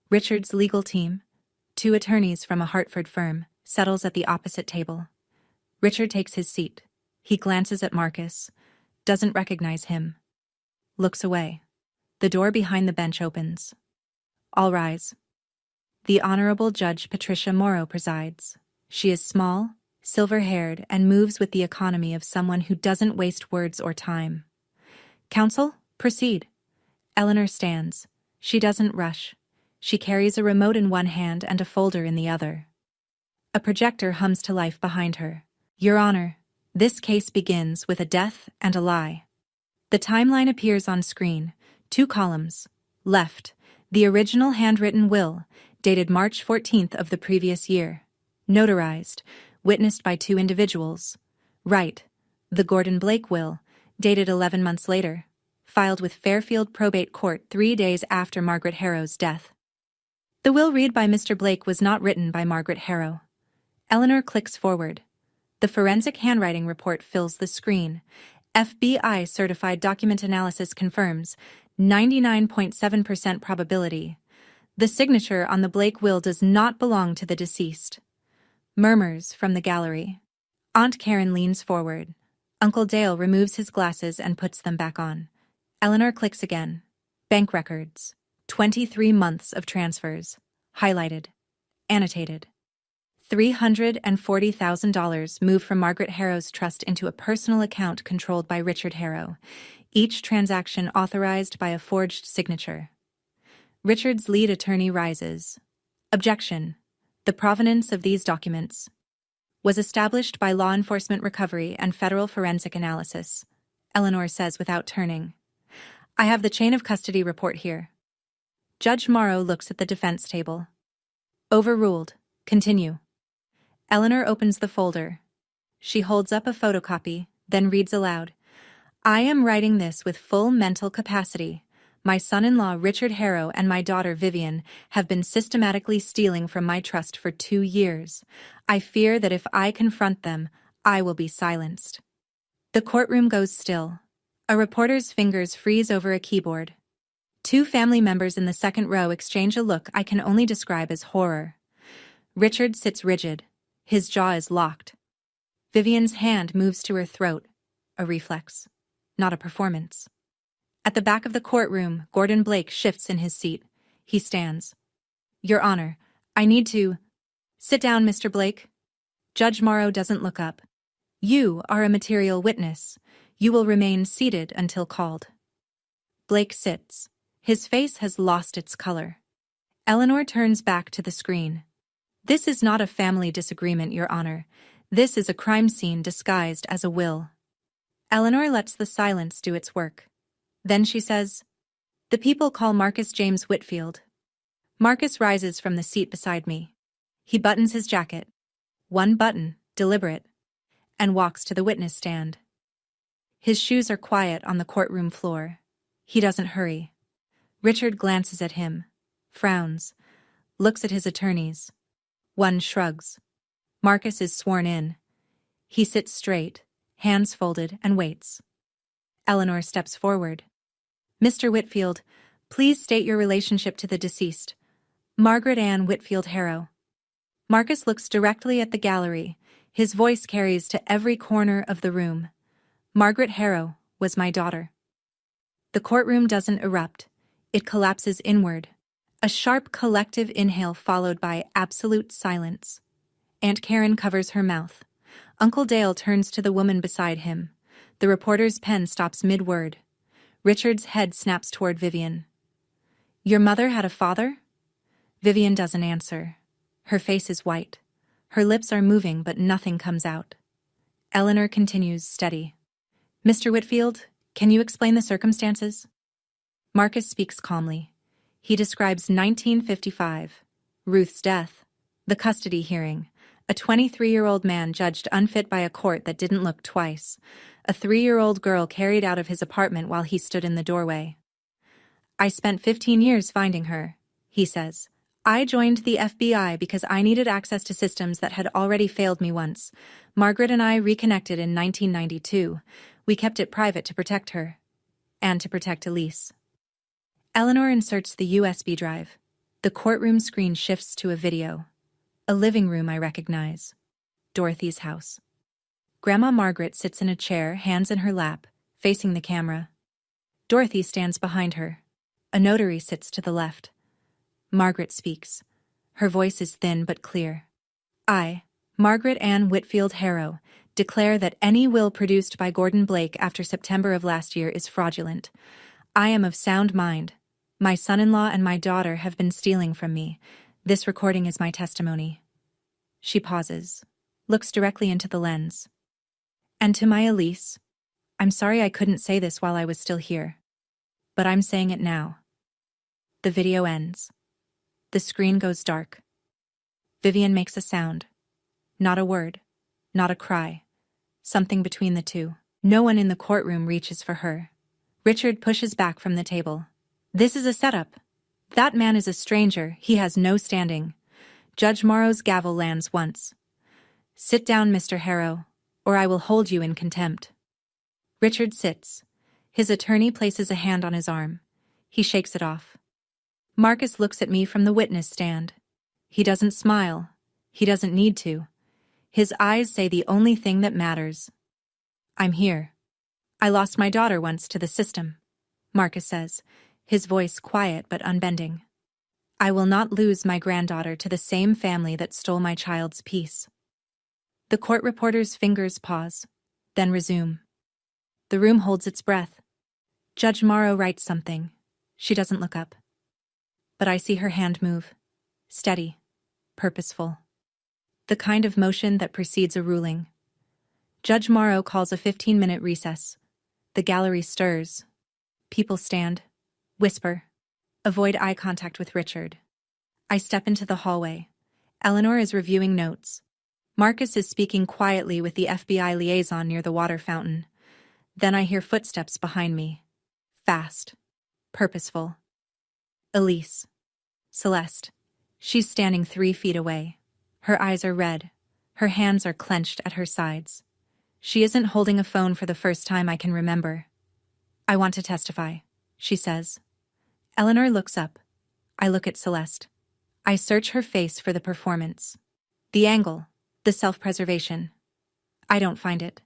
Richard's legal team, 2 attorneys from a Hartford firm, settles at the opposite table. Richard takes his seat. He glances at Marcus, doesn't recognize him. Looks away. The door behind the bench opens. All rise. The Honorable Judge Patricia Morrow presides. She is small, silver-haired, and moves with the economy of someone who doesn't waste words or time. Counsel, proceed. Eleanor stands. She doesn't rush. She carries a remote in one hand and a folder in the other. A projector hums to life behind her. Your Honor, this case begins with a death and a lie. The timeline appears on screen, 2 columns. Left, the original handwritten will, dated March 14th of the previous year. Notarized, witnessed by 2 individuals. Right, the Gordon Blake will, dated 11 months later. Filed with Fairfield Probate Court 3 days after Margaret Harrow's death. The will read by Mr. Blake was not written by Margaret Harrow. Eleanor clicks forward. The forensic handwriting report fills the screen. FBI certified document analysis confirms 99.7% probability. The signature on the Blake will does not belong to the deceased. Murmurs from the gallery. Aunt Karen leans forward. Uncle Dale removes his glasses and puts them back on. Eleanor clicks again. Bank records. 23 months of transfers. Highlighted. Annotated. $340,000 moved from Margaret Harrow's trust into a personal account controlled by Richard Harrow, each transaction authorized by a forged signature. Richard's lead attorney rises. Objection. The provenance of these documents was established by law enforcement recovery and federal forensic analysis, Eleanor says without turning. I have the chain of custody report here. Judge Morrow looks at the defense table. Overruled. Continue. Eleanor opens the folder. She holds up a photocopy, then reads aloud. I am writing this with full mental capacity. My son-in-law Richard Harrow and my daughter Vivian have been systematically stealing from my trust for 2 years. I fear that if I confront them, I will be silenced. The courtroom goes still. A reporter's fingers freeze over a keyboard. 2 family members in the second row exchange a look I can only describe as horror. Richard sits rigid. His jaw is locked. Vivian's hand moves to her throat, a reflex, not a performance. At the back of the courtroom, Gordon Blake shifts in his seat. He stands. Your Honor, I need to... Sit down, Mr. Blake. Judge Morrow doesn't look up. You are a material witness. You will remain seated until called. Blake sits. His face has lost its color. Eleanor turns back to the screen. This is not a family disagreement, Your Honor. This is a crime scene disguised as a will. Eleanor lets the silence do its work. Then she says, "The people call Marcus James Whitfield." Marcus rises from the seat beside me. He buttons his jacket. One button, deliberate, and walks to the witness stand. His shoes are quiet on the courtroom floor. He doesn't hurry. Richard glances at him, frowns, looks at his attorneys. One shrugs. Marcus is sworn in. He sits straight, hands folded, and waits. Eleanor steps forward. "Mr. Whitfield, please state your relationship to the deceased, Margaret Ann Whitfield Harrow." Marcus looks directly at the gallery. His voice carries to every corner of the room. "Margaret Harrow was my daughter." The courtroom doesn't erupt. It collapses inward. A sharp collective inhale followed by absolute silence. Aunt Karen covers her mouth. Uncle Dale turns to the woman beside him. The reporter's pen stops mid-word. Richard's head snaps toward Vivian. "Your mother had a father?" Vivian doesn't answer. Her face is white. Her lips are moving, but nothing comes out. Eleanor continues, steady. "Mr. Whitfield, can you explain the circumstances?" Marcus speaks calmly. He describes 1955, Ruth's death, the custody hearing, a 23-year-old man judged unfit by a court that didn't look twice, a 3-year-old girl carried out of his apartment while he stood in the doorway. "I spent 15 years finding her," he says. "I joined the FBI because I needed access to systems that had already failed me once. Margaret and I reconnected in 1992. We kept it private to protect her. And to protect Elise." Eleanor inserts the USB drive. The courtroom screen shifts to a video. A living room I recognize. Dorothy's house. Grandma Margaret sits in a chair, hands in her lap, facing the camera. Dorothy stands behind her. A notary sits to the left. Margaret speaks. Her voice is thin but clear. "I, Margaret Ann Whitfield Harrow, declare that any will produced by Gordon Blake after September of last year is fraudulent. I am of sound mind. My son-in-law and my daughter have been stealing from me. This recording is my testimony." She pauses, looks directly into the lens. "And to my Elise, I'm sorry I couldn't say this while I was still here. But I'm saying it now." The video ends. The screen goes dark. Vivian makes a sound. Not a word. Not a cry. Something between the two. No one in the courtroom reaches for her. Richard pushes back from the table. "This is a setup. That man is a stranger. He has no standing." Judge Morrow's gavel lands once. "Sit down, Mr. Harrow, or I will hold you in contempt." Richard sits. His attorney places a hand on his arm. He shakes it off. Marcus looks at me from the witness stand. He doesn't smile. He doesn't need to. His eyes say the only thing that matters. "I'm here. I lost my daughter once to the system," Marcus says, his voice quiet but unbending. "I will not lose my granddaughter to the same family that stole my child's peace." The court reporter's fingers pause, then resume. The room holds its breath. Judge Morrow writes something. She doesn't look up. But I see her hand move. Steady. Purposeful. The kind of motion that precedes a ruling. Judge Morrow calls a 15-minute recess. The gallery stirs. People stand. Whisper. Avoid eye contact with Richard. I step into the hallway. Eleanor is reviewing notes. Marcus is speaking quietly with the FBI liaison near the water fountain. Then I hear footsteps behind me. Fast. Purposeful. Elise. Celeste. She's standing 3 feet away. Her eyes are red. Her hands are clenched at her sides. She isn't holding a phone for the first time I can remember. "I want to testify," she says. Eleanor looks up. I look at Celeste. I search her face for the performance. The angle. The self-preservation. I don't find it.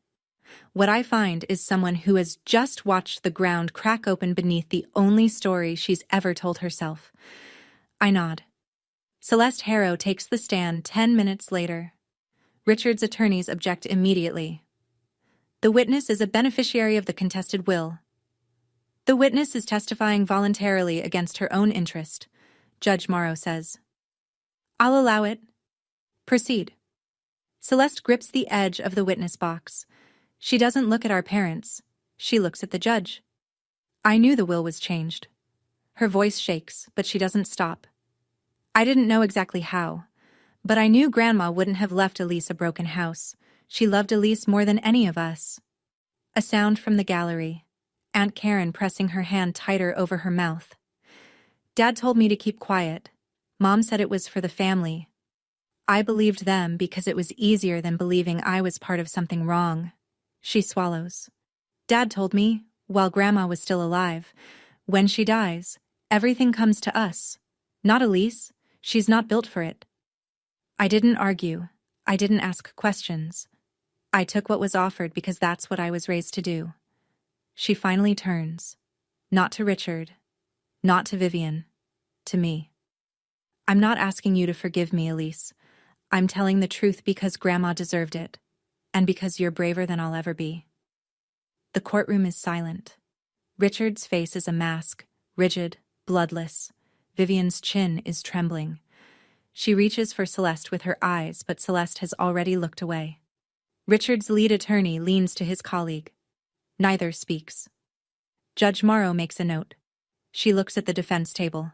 What I find is someone who has just watched the ground crack open beneath the only story she's ever told herself. I nod. Celeste Harrow takes the stand 10 minutes later. Richard's attorneys object immediately. The witness is a beneficiary of the contested will. The witness is testifying voluntarily against her own interest. Judge Morrow says. I'll allow it. Proceed. Celeste grips the edge of the witness box. She doesn't look at our parents. She looks at the judge. I knew the will was changed. Her voice shakes, but she doesn't stop. I didn't know exactly how, but I knew Grandma wouldn't have left Elise a broken house. She loved Elise more than any of us. A sound from the gallery. Aunt Karen pressing her hand tighter over her mouth. Dad told me to keep quiet. Mom said it was for the family. I believed them because it was easier than believing I was part of something wrong. She swallows. Dad told me, while Grandma was still alive, when she dies, everything comes to us. Not Elise. She's not built for it. I didn't argue. I didn't ask questions. I took what was offered because that's what I was raised to do. She finally turns. Not to Richard. Not to Vivian. To me. I'm not asking you to forgive me, Elise. I'm telling the truth because Grandma deserved it. And because you're braver than I'll ever be. The courtroom is silent. Richard's face is a mask, rigid, bloodless. Vivian's chin is trembling. She reaches for Celeste with her eyes, but Celeste has already looked away. Richard's lead attorney leans to his colleague. Neither speaks. Judge Morrow makes a note. She looks at the defense table.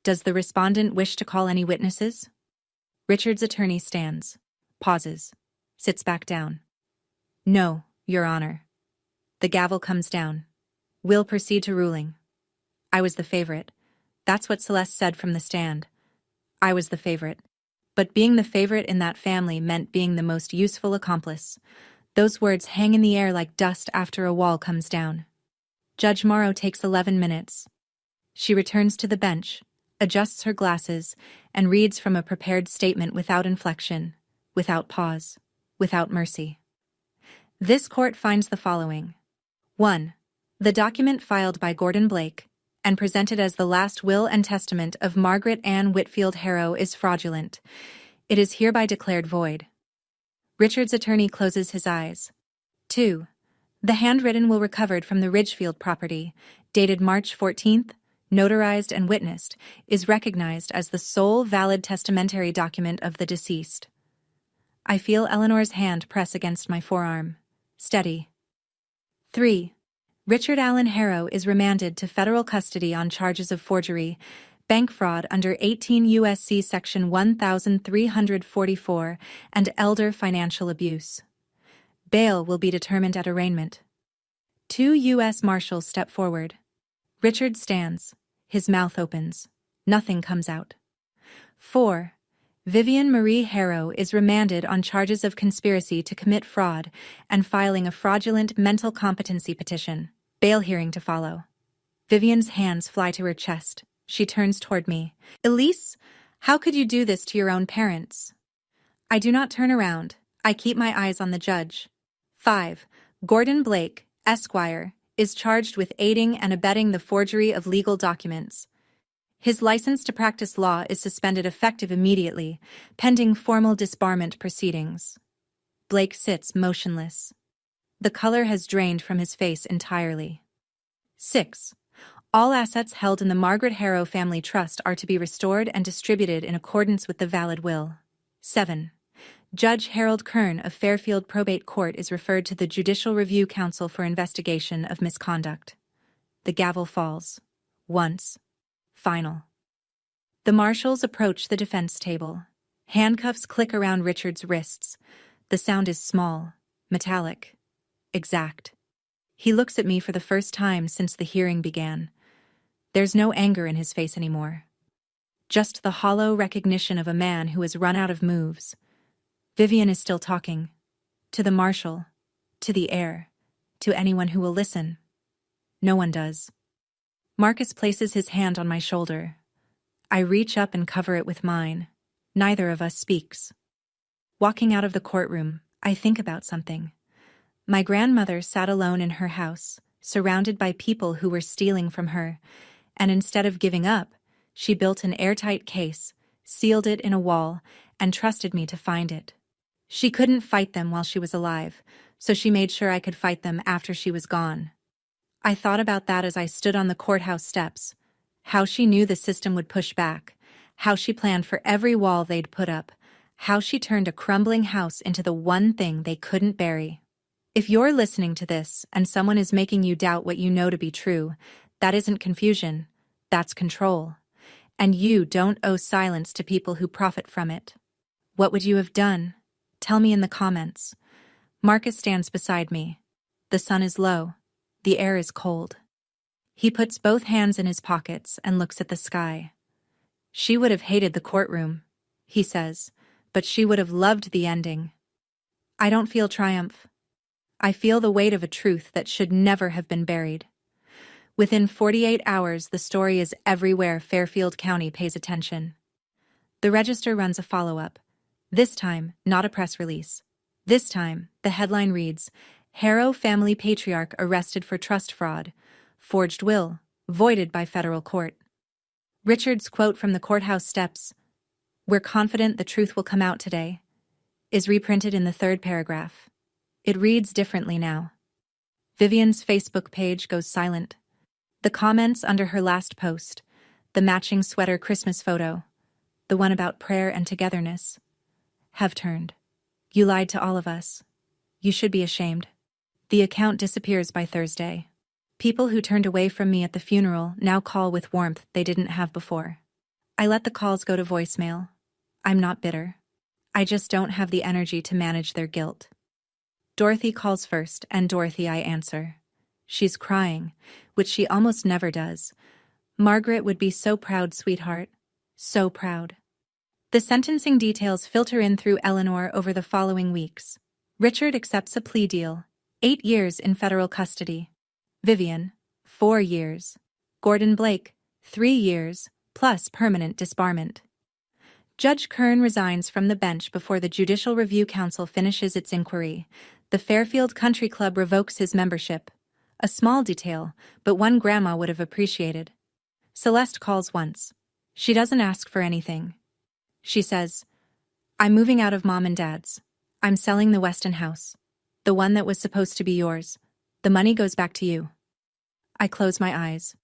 Does the respondent wish to call any witnesses? Richard's attorney stands, pauses, sits back down. No, Your Honor. The gavel comes down. We'll proceed to ruling. I was the favorite. That's what Celeste said from the stand. I was the favorite. But being the favorite in that family meant being the most useful accomplice. Those words hang in the air like dust after a wall comes down. Judge Morrow takes 11 minutes. She returns to the bench, adjusts her glasses, and reads from a prepared statement without inflection, without pause, without mercy. This court finds the following. 1. The document filed by Gordon Blake and presented as the last will and testament of Margaret Ann Whitfield Harrow is fraudulent. It is hereby declared void. Richard's attorney closes his eyes. 2. The handwritten will recovered from the Ridgefield property, dated March 14th, notarized and witnessed, is recognized as the sole valid testamentary document of the deceased. I feel Eleanor's hand press against my forearm. Steady. 3. Richard Allen Harrow is remanded to federal custody on charges of forgery, bank fraud under 18 U.S.C. Section 1344, and elder financial abuse. Bail will be determined at arraignment. 2 U.S. Marshals step forward. Richard stands. His mouth opens. Nothing comes out. 4. Vivian Marie Harrow is remanded on charges of conspiracy to commit fraud and filing a fraudulent mental competency petition. Bail hearing to follow. Vivian's hands fly to her chest. She turns toward me. Elise, how could you do this to your own parents? I do not turn around. I keep my eyes on the judge. 5. Gordon Blake, Esquire, is charged with aiding and abetting the forgery of legal documents. His license to practice law is suspended effective immediately, pending formal disbarment proceedings. Blake sits motionless. The color has drained from his face entirely. 6. All assets held in the Margaret Harrow Family Trust are to be restored and distributed in accordance with the valid will. 7. Judge Harold Kern of Fairfield Probate Court is referred to the Judicial Review Council for investigation of misconduct. The gavel falls. Once. Final. The marshals approach the defense table. Handcuffs click around Richard's wrists. The sound is small, metallic, exact. He looks at me for the first time since the hearing began. There's no anger in his face anymore. Just the hollow recognition of a man who has run out of moves. Vivian is still talking. To the marshal, to the heir, to anyone who will listen. No one does. Marcus places his hand on my shoulder. I reach up and cover it with mine. Neither of us speaks. Walking out of the courtroom, I think about something. My grandmother sat alone in her house, surrounded by people who were stealing from her, and instead of giving up, she built an airtight case, sealed it in a wall, and trusted me to find it. She couldn't fight them while she was alive, so she made sure I could fight them after she was gone. I thought about that as I stood on the courthouse steps, How she knew the system would push back, how she planned for every wall they'd put up, how she turned a crumbling house into the one thing they couldn't bury. If you're listening to this and someone is making you doubt what you know to be true, that isn't confusion, that's control. And you don't owe silence to people who profit from it. What would you have done? Tell me in the comments. Marcus stands beside me. The sun is low. The air is cold. He puts both hands in his pockets and looks at the sky. She would have hated the courtroom, he says, but she would have loved the ending. I don't feel triumph. I feel the weight of a truth that should never have been buried. Within 48 hours, the story is everywhere Fairfield County pays attention. The Register runs a follow-up. This time, not a press release. This time, the headline reads, Harrow family patriarch arrested for trust fraud, forged will, voided by federal court. Richard's quote from the courthouse steps, "We're confident the truth will come out today," is reprinted in the third paragraph. It reads differently now. Vivian's Facebook page goes silent. The comments under her last post, the matching sweater Christmas photo, the one about prayer and togetherness, have turned. You lied to all of us. You should be ashamed. The account disappears by Thursday. People who turned away from me at the funeral now call with warmth they didn't have before. I let the calls go to voicemail. I'm not bitter. I just don't have the energy to manage their guilt. Dorothy calls first, and Dorothy I answer. She's crying, which she almost never does. Margaret would be so proud, sweetheart. So proud. The sentencing details filter in through Eleanor over the following weeks. Richard accepts a plea deal, 8 years in federal custody. Vivian, 4 years. Gordon Blake, 3 years, plus permanent disbarment. Judge Kern resigns from the bench before the Judicial Review Council finishes its inquiry. The Fairfield Country Club revokes his membership. A small detail, but one Grandma would have appreciated. Celeste calls once. She doesn't ask for anything. She says, I'm moving out of Mom and Dad's. I'm selling the Weston house. The one that was supposed to be yours. The money goes back to you. I close my eyes.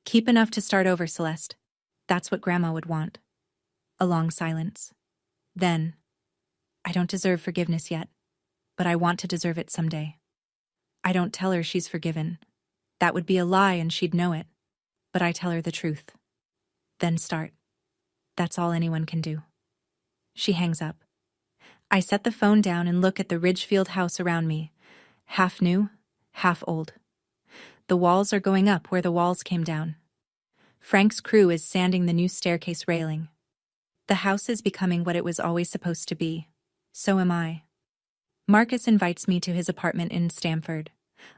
Keep enough to start over, Celeste. That's what Grandma would want. A long silence. Then, I don't deserve forgiveness yet, but I want to deserve it someday. I don't tell her she's forgiven. That would be a lie and she'd know it. But I tell her the truth. Then start. That's all anyone can do. She hangs up. I set the phone down and look at the Ridgefield house around me. Half new, half old. The walls are going up where the walls came down. Frank's crew is sanding the new staircase railing. The house is becoming what it was always supposed to be. So am I. Marcus invites me to his apartment in Stamford,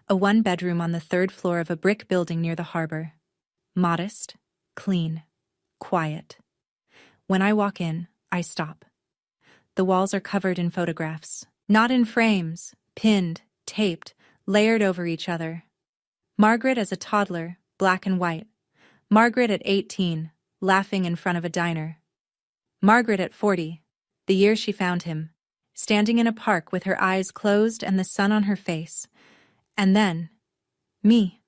a 1-bedroom on the 3rd floor of a brick building near the harbor. Modest, clean, quiet. When I walk in, I stop. The walls are covered in photographs, not in frames, pinned, taped, layered over each other. Margaret as a toddler, black and white. Margaret at 18, laughing in front of a diner. Margaret at 40, the year she found him, standing in a park with her eyes closed and the sun on her face. And then, me,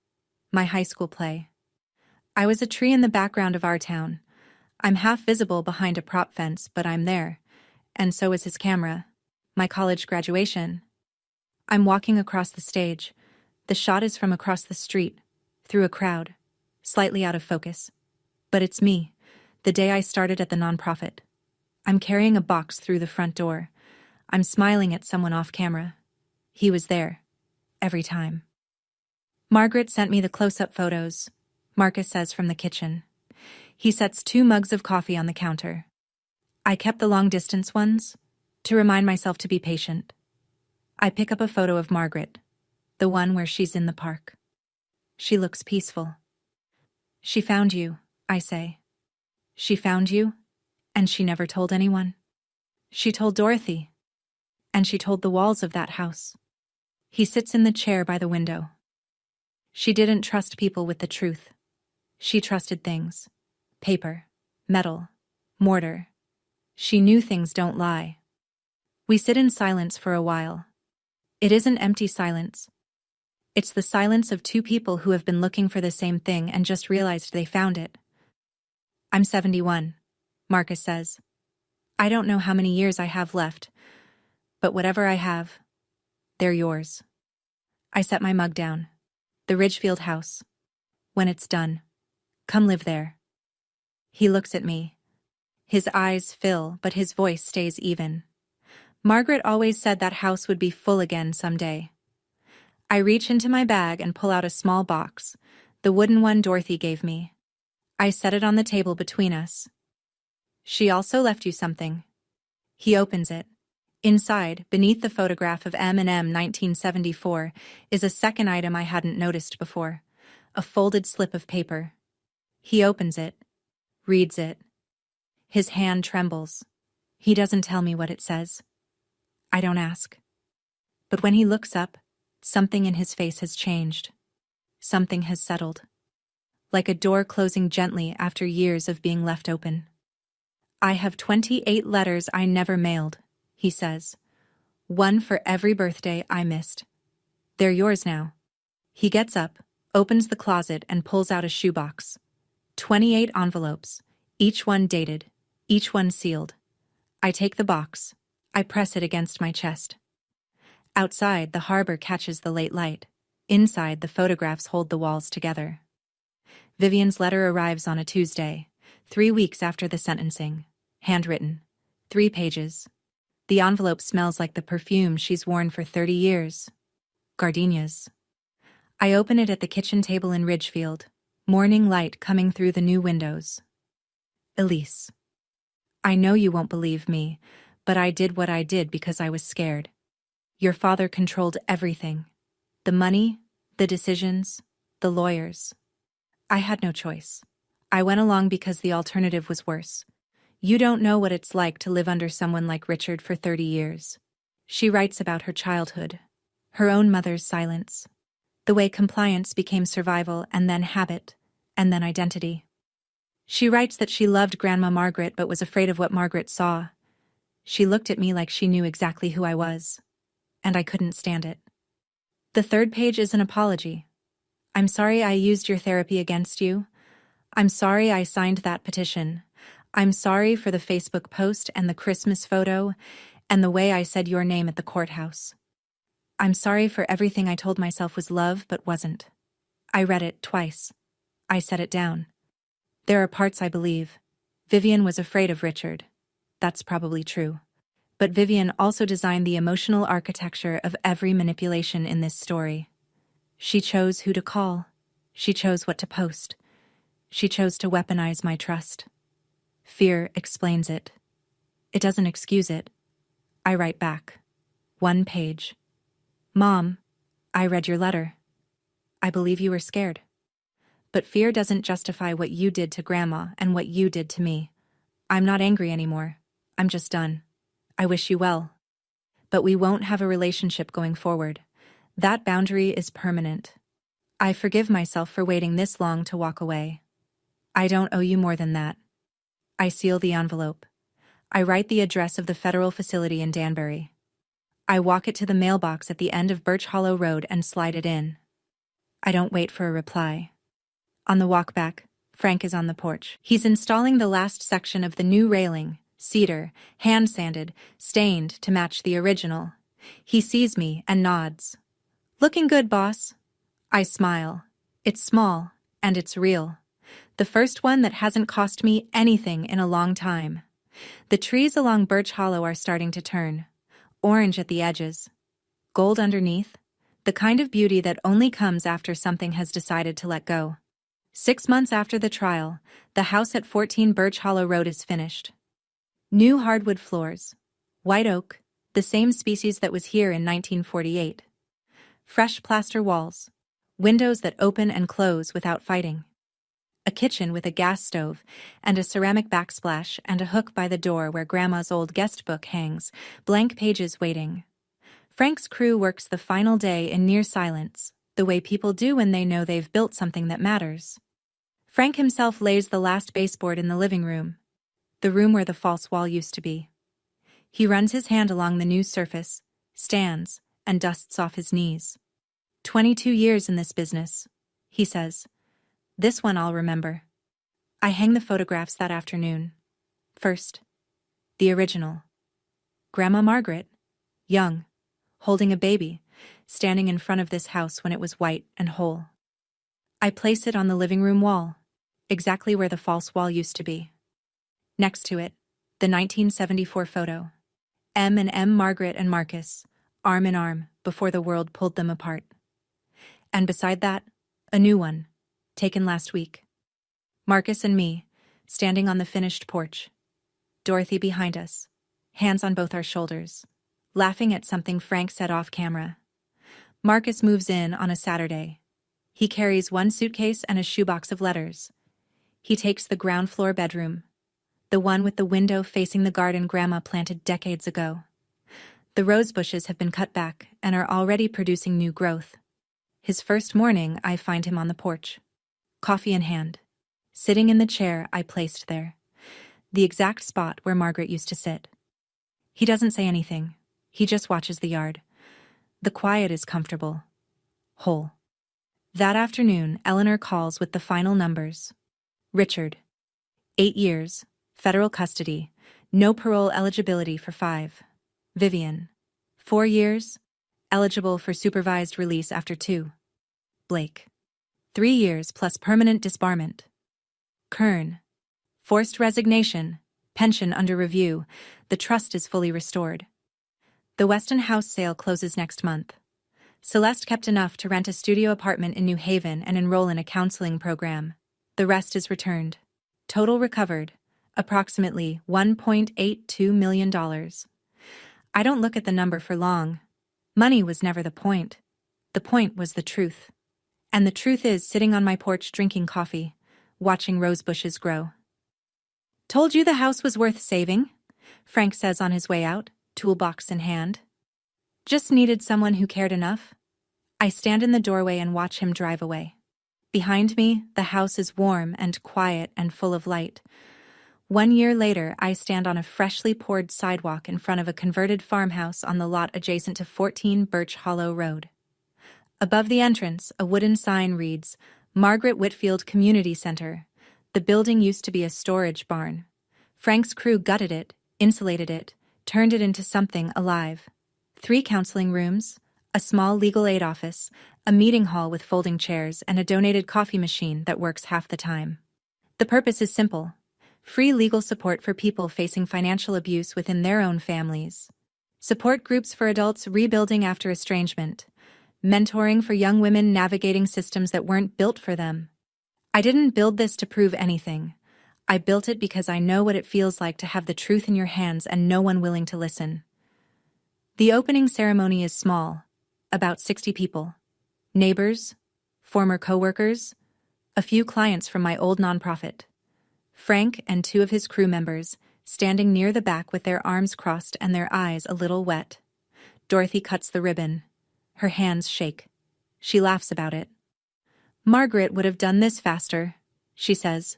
my high school play. I was a tree in the background of our town. I'm half visible behind a prop fence, but I'm there. And so is his camera. My college graduation. I'm walking across the stage. The shot is from across the street, through a crowd, slightly out of focus. But it's me, the day I started at the nonprofit. I'm carrying a box through the front door. I'm smiling at someone off camera. He was there. Every time. Margaret sent me the close-up photos, Marcus says from the kitchen. He sets 2 mugs of coffee on the counter. I kept the long-distance ones, to remind myself to be patient. I pick up a photo of Margaret, the one where she's in the park. She looks peaceful. She found you, I say. She found you, and she never told anyone. She told Dorothy, and she told the walls of that house. He sits in the chair by the window. She didn't trust people with the truth. She trusted things. Paper, metal, mortar. She knew things don't lie. We sit in silence for a while. It isn't empty silence. It's the silence of 2 people who have been looking for the same thing and just realized they found it. I'm 71, Marcus says. I don't know how many years I have left, but whatever I have, they're yours. I set my mug down. The Ridgefield house. When it's done, come live there. He looks at me. His eyes fill, but his voice stays even. Margaret always said that house would be full again someday. I reach into my bag and pull out a small box, the wooden one Dorothy gave me. I set it on the table between us. She also left you something. He opens it. Inside, beneath the photograph of M&M 1974, is a second item I hadn't noticed before. A folded slip of paper. He opens it, reads it. His hand trembles. He doesn't tell me what it says. I don't ask. But when he looks up, something in his face has changed. Something has settled. Like a door closing gently after years of being left open. I have 28 letters I never mailed, he says. One for every birthday I missed. They're yours now. He gets up, opens the closet and pulls out a shoebox. 28 envelopes, each one dated, each one sealed. I take the box. I press it against my chest. Outside, the harbor catches the late light. Inside, the photographs hold the walls together. Vivian's letter arrives on a Tuesday, 3 weeks after the sentencing. Handwritten. 3 pages. The envelope smells like the perfume she's worn for 30 years. Gardenias. I open it at the kitchen table in Ridgefield. Morning light coming through the new windows. Elise. I know you won't believe me, but I did what I did because I was scared. Your father controlled everything. The money, the decisions, the lawyers. I had no choice. I went along because the alternative was worse. You don't know what it's like to live under someone like Richard for 30 years. She writes about her childhood, her own mother's silence, the way compliance became survival and then habit, and then identity. She writes that she loved Grandma Margaret but was afraid of what Margaret saw. She looked at me like she knew exactly who I was, and I couldn't stand it. The 3rd page is an apology. I'm sorry I used your therapy against you. I'm sorry I signed that petition. I'm sorry for the Facebook post and the Christmas photo and the way I said your name at the courthouse. I'm sorry for everything I told myself was love but wasn't. I read it twice. I set it down. There are parts I believe. Vivian was afraid of Richard. That's probably true. But Vivian also designed the emotional architecture of every manipulation in this story. She chose who to call. She chose what to post. She chose to weaponize my trust. Fear explains it. It doesn't excuse it. I write back. 1 page. Mom, I read your letter. I believe you were scared. But fear doesn't justify what you did to Grandma and what you did to me. I'm not angry anymore. I'm just done. I wish you well. But we won't have a relationship going forward. That boundary is permanent. I forgive myself for waiting this long to walk away. I don't owe you more than that. I seal the envelope. I write the address of the federal facility in Danbury. I walk it to the mailbox at the end of Birch Hollow Road and slide it in. I don't wait for a reply. On the walk back, Frank is on the porch. He's installing the last section of the new railing, cedar, hand-sanded, stained to match the original. He sees me and nods. Looking good, boss. I smile. It's small, and it's real. The first one that hasn't cost me anything in a long time. The trees along Birch Hollow are starting to turn. Orange at the edges. Gold underneath. The kind of beauty that only comes after something has decided to let go. 6 months after the trial, the house at 14 Birch Hollow Road is finished. New hardwood floors. White oak, the same species that was here in 1948. Fresh plaster walls. Windows that open and close without fighting. A kitchen with a gas stove, and a ceramic backsplash and a hook by the door where Grandma's old guest book hangs, blank pages waiting. Frank's crew works the final day in near silence, the way people do when they know they've built something that matters. Frank himself lays the last baseboard in the living room, the room where the false wall used to be. He runs his hand along the new surface, stands, and dusts off his knees. 22 years in this business, he says. This one I'll remember. I hang the photographs that afternoon. First, the original. Grandma Margaret, young, holding a baby, standing in front of this house when it was white and whole. I place it on the living room wall, exactly where the false wall used to be. Next to it, the 1974 photo. M. Margaret and Marcus, arm in arm, before the world pulled them apart. And beside that, a new one, taken last week. Marcus and me, standing on the finished porch. Dorothy behind us, hands on both our shoulders, laughing at something Frank said off camera. Marcus moves in on a Saturday. He carries one suitcase and a shoebox of letters. He takes the ground floor bedroom, the one with the window facing the garden Grandma planted decades ago. The rose bushes have been cut back and are already producing new growth. His first morning, I find him on the porch, coffee in hand, sitting in the chair I placed there, the exact spot where Margaret used to sit. He doesn't say anything. He just watches the yard. The quiet is comfortable, whole. That afternoon, Eleanor calls with the final numbers. Richard, 8 years, federal custody, no parole eligibility for 5. Vivian, 4 years, eligible for supervised release after 2. Blake, 3 years plus permanent disbarment. Kern, forced resignation, pension under review, the trust is fully restored. The Weston house sale closes next month. Celeste kept enough to rent a studio apartment in New Haven and enroll in a counseling program. The rest is returned. Total recovered, approximately $1.82 million. I don't look at the number for long. Money was never the point. The point was the truth. And the truth is sitting on my porch drinking coffee, watching rose bushes grow. Told you the house was worth saving? Frank says on his way out, toolbox in hand. Just needed someone who cared enough. I stand in the doorway and watch him drive away. Behind me, the house is warm and quiet and full of light. 1 year later, I stand on a freshly poured sidewalk in front of a converted farmhouse on the lot adjacent to 14 Birch Hollow Road. Above the entrance, a wooden sign reads, Margaret Whitfield Community Center. The building used to be a storage barn. Frank's crew gutted it, insulated it, turned it into something alive. 3 counseling rooms, a small legal aid office, a meeting hall with folding chairs, and a donated coffee machine that works half the time. The purpose is simple: free legal support for people facing financial abuse within their own families. Support groups for adults rebuilding after estrangement. Mentoring for young women navigating systems that weren't built for them. I didn't build this to prove anything. I built it because I know what it feels like to have the truth in your hands and no one willing to listen. The opening ceremony is small, about 60 people. Neighbors, former co-workers, a few clients from my old nonprofit. Frank and 2 of his crew members, standing near the back with their arms crossed and their eyes a little wet. Dorothy cuts the ribbon. Her hands shake. She laughs about it. Margaret would have done this faster, she says,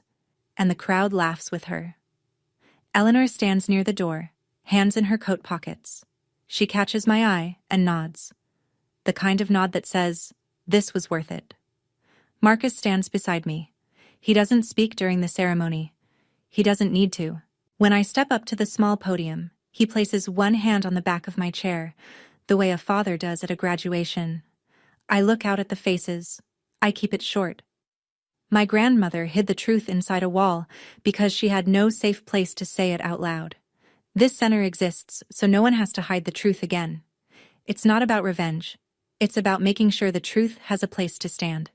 and the crowd laughs with her. Eleanor stands near the door, hands in her coat pockets. She catches my eye and nods. The kind of nod that says, this was worth it. Marcus stands beside me. He doesn't speak during the ceremony. He doesn't need to. When I step up to the small podium, he places one hand on the back of my chair, the way a father does at a graduation. I look out at the faces. I keep it short. My grandmother hid the truth inside a wall because she had no safe place to say it out loud. This center exists so no one has to hide the truth again. It's not about revenge. It's about making sure the truth has a place to stand.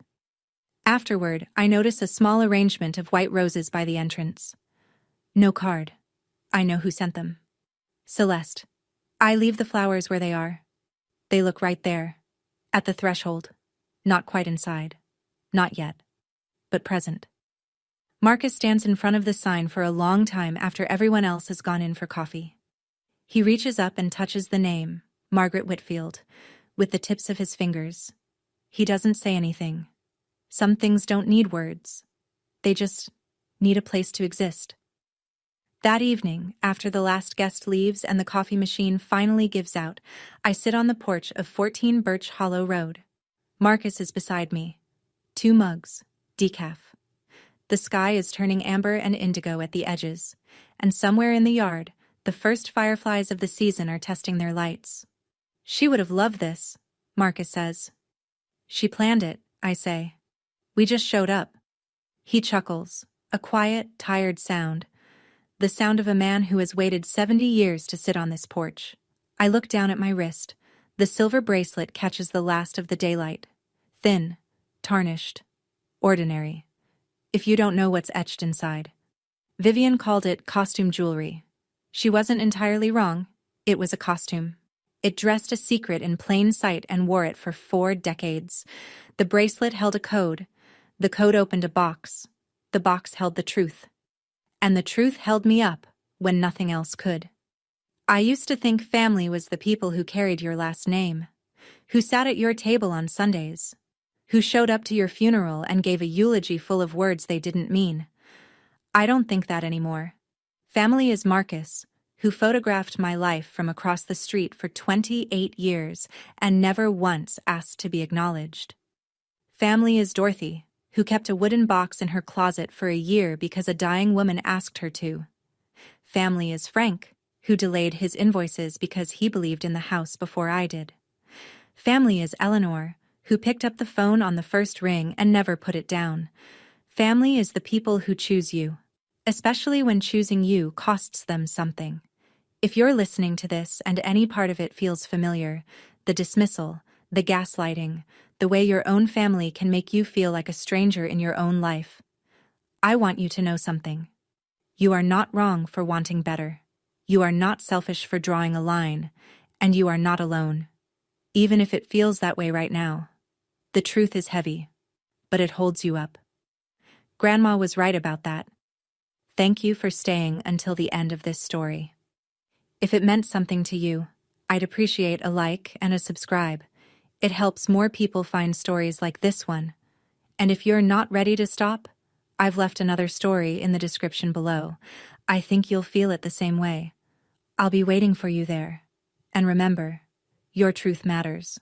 Afterward, I notice a small arrangement of white roses by the entrance. No card. I know who sent them. Celeste. I leave the flowers where they are. They look right there, at the threshold, not quite inside, not yet, but present. Marcus stands in front of the sign for a long time after everyone else has gone in for coffee. He reaches up and touches the name, Margaret Whitfield, with the tips of his fingers. He doesn't say anything. Some things don't need words. They just need a place to exist. That evening, after the last guest leaves and the coffee machine finally gives out, I sit on the porch of 14 Birch Hollow Road. Marcus is beside me. 2 mugs, decaf. The sky is turning amber and indigo at the edges, and somewhere in the yard, the first fireflies of the season are testing their lights. She would have loved this, Marcus says. She planned it, I say. We just showed up. He chuckles, a quiet, tired sound. The sound of a man who has waited 70 years to sit on this porch. I look down at my wrist. The silver bracelet catches the last of the daylight. Thin, tarnished, ordinary. If you don't know what's etched inside. Vivian called it costume jewelry. She wasn't entirely wrong. It was a costume. It dressed a secret in plain sight and wore it for 4 decades. The bracelet held a code. The code opened a box. The box held the truth. And the truth held me up when nothing else could. I used to think family was the people who carried your last name, who sat at your table on Sundays, who showed up to your funeral and gave a eulogy full of words they didn't mean. I don't think that anymore. Family is Marcus, who photographed my life from across the street for 28 years and never once asked to be acknowledged. Family is Dorothy, who kept a wooden box in her closet for a year because a dying woman asked her to. Family is Frank, who delayed his invoices because he believed in the house before I did. Family is Eleanor, who picked up the phone on the first ring and never put it down. Family is the people who choose you, especially when choosing you costs them something. If you're listening to this and any part of it feels familiar, the dismissal, the gaslighting, the way your own family can make you feel like a stranger in your own life, I want you to know something. You are not wrong for wanting better. You are not selfish for drawing a line, and you are not alone. Even if it feels that way right now. The truth is heavy, but it holds you up. Grandma was right about that. Thank you for staying until the end of this story. If it meant something to you, I'd appreciate a like and a subscribe. It helps more people find stories like this one. And if you're not ready to stop, I've left another story in the description below. I think you'll feel it the same way. I'll be waiting for you there. And remember, your truth matters.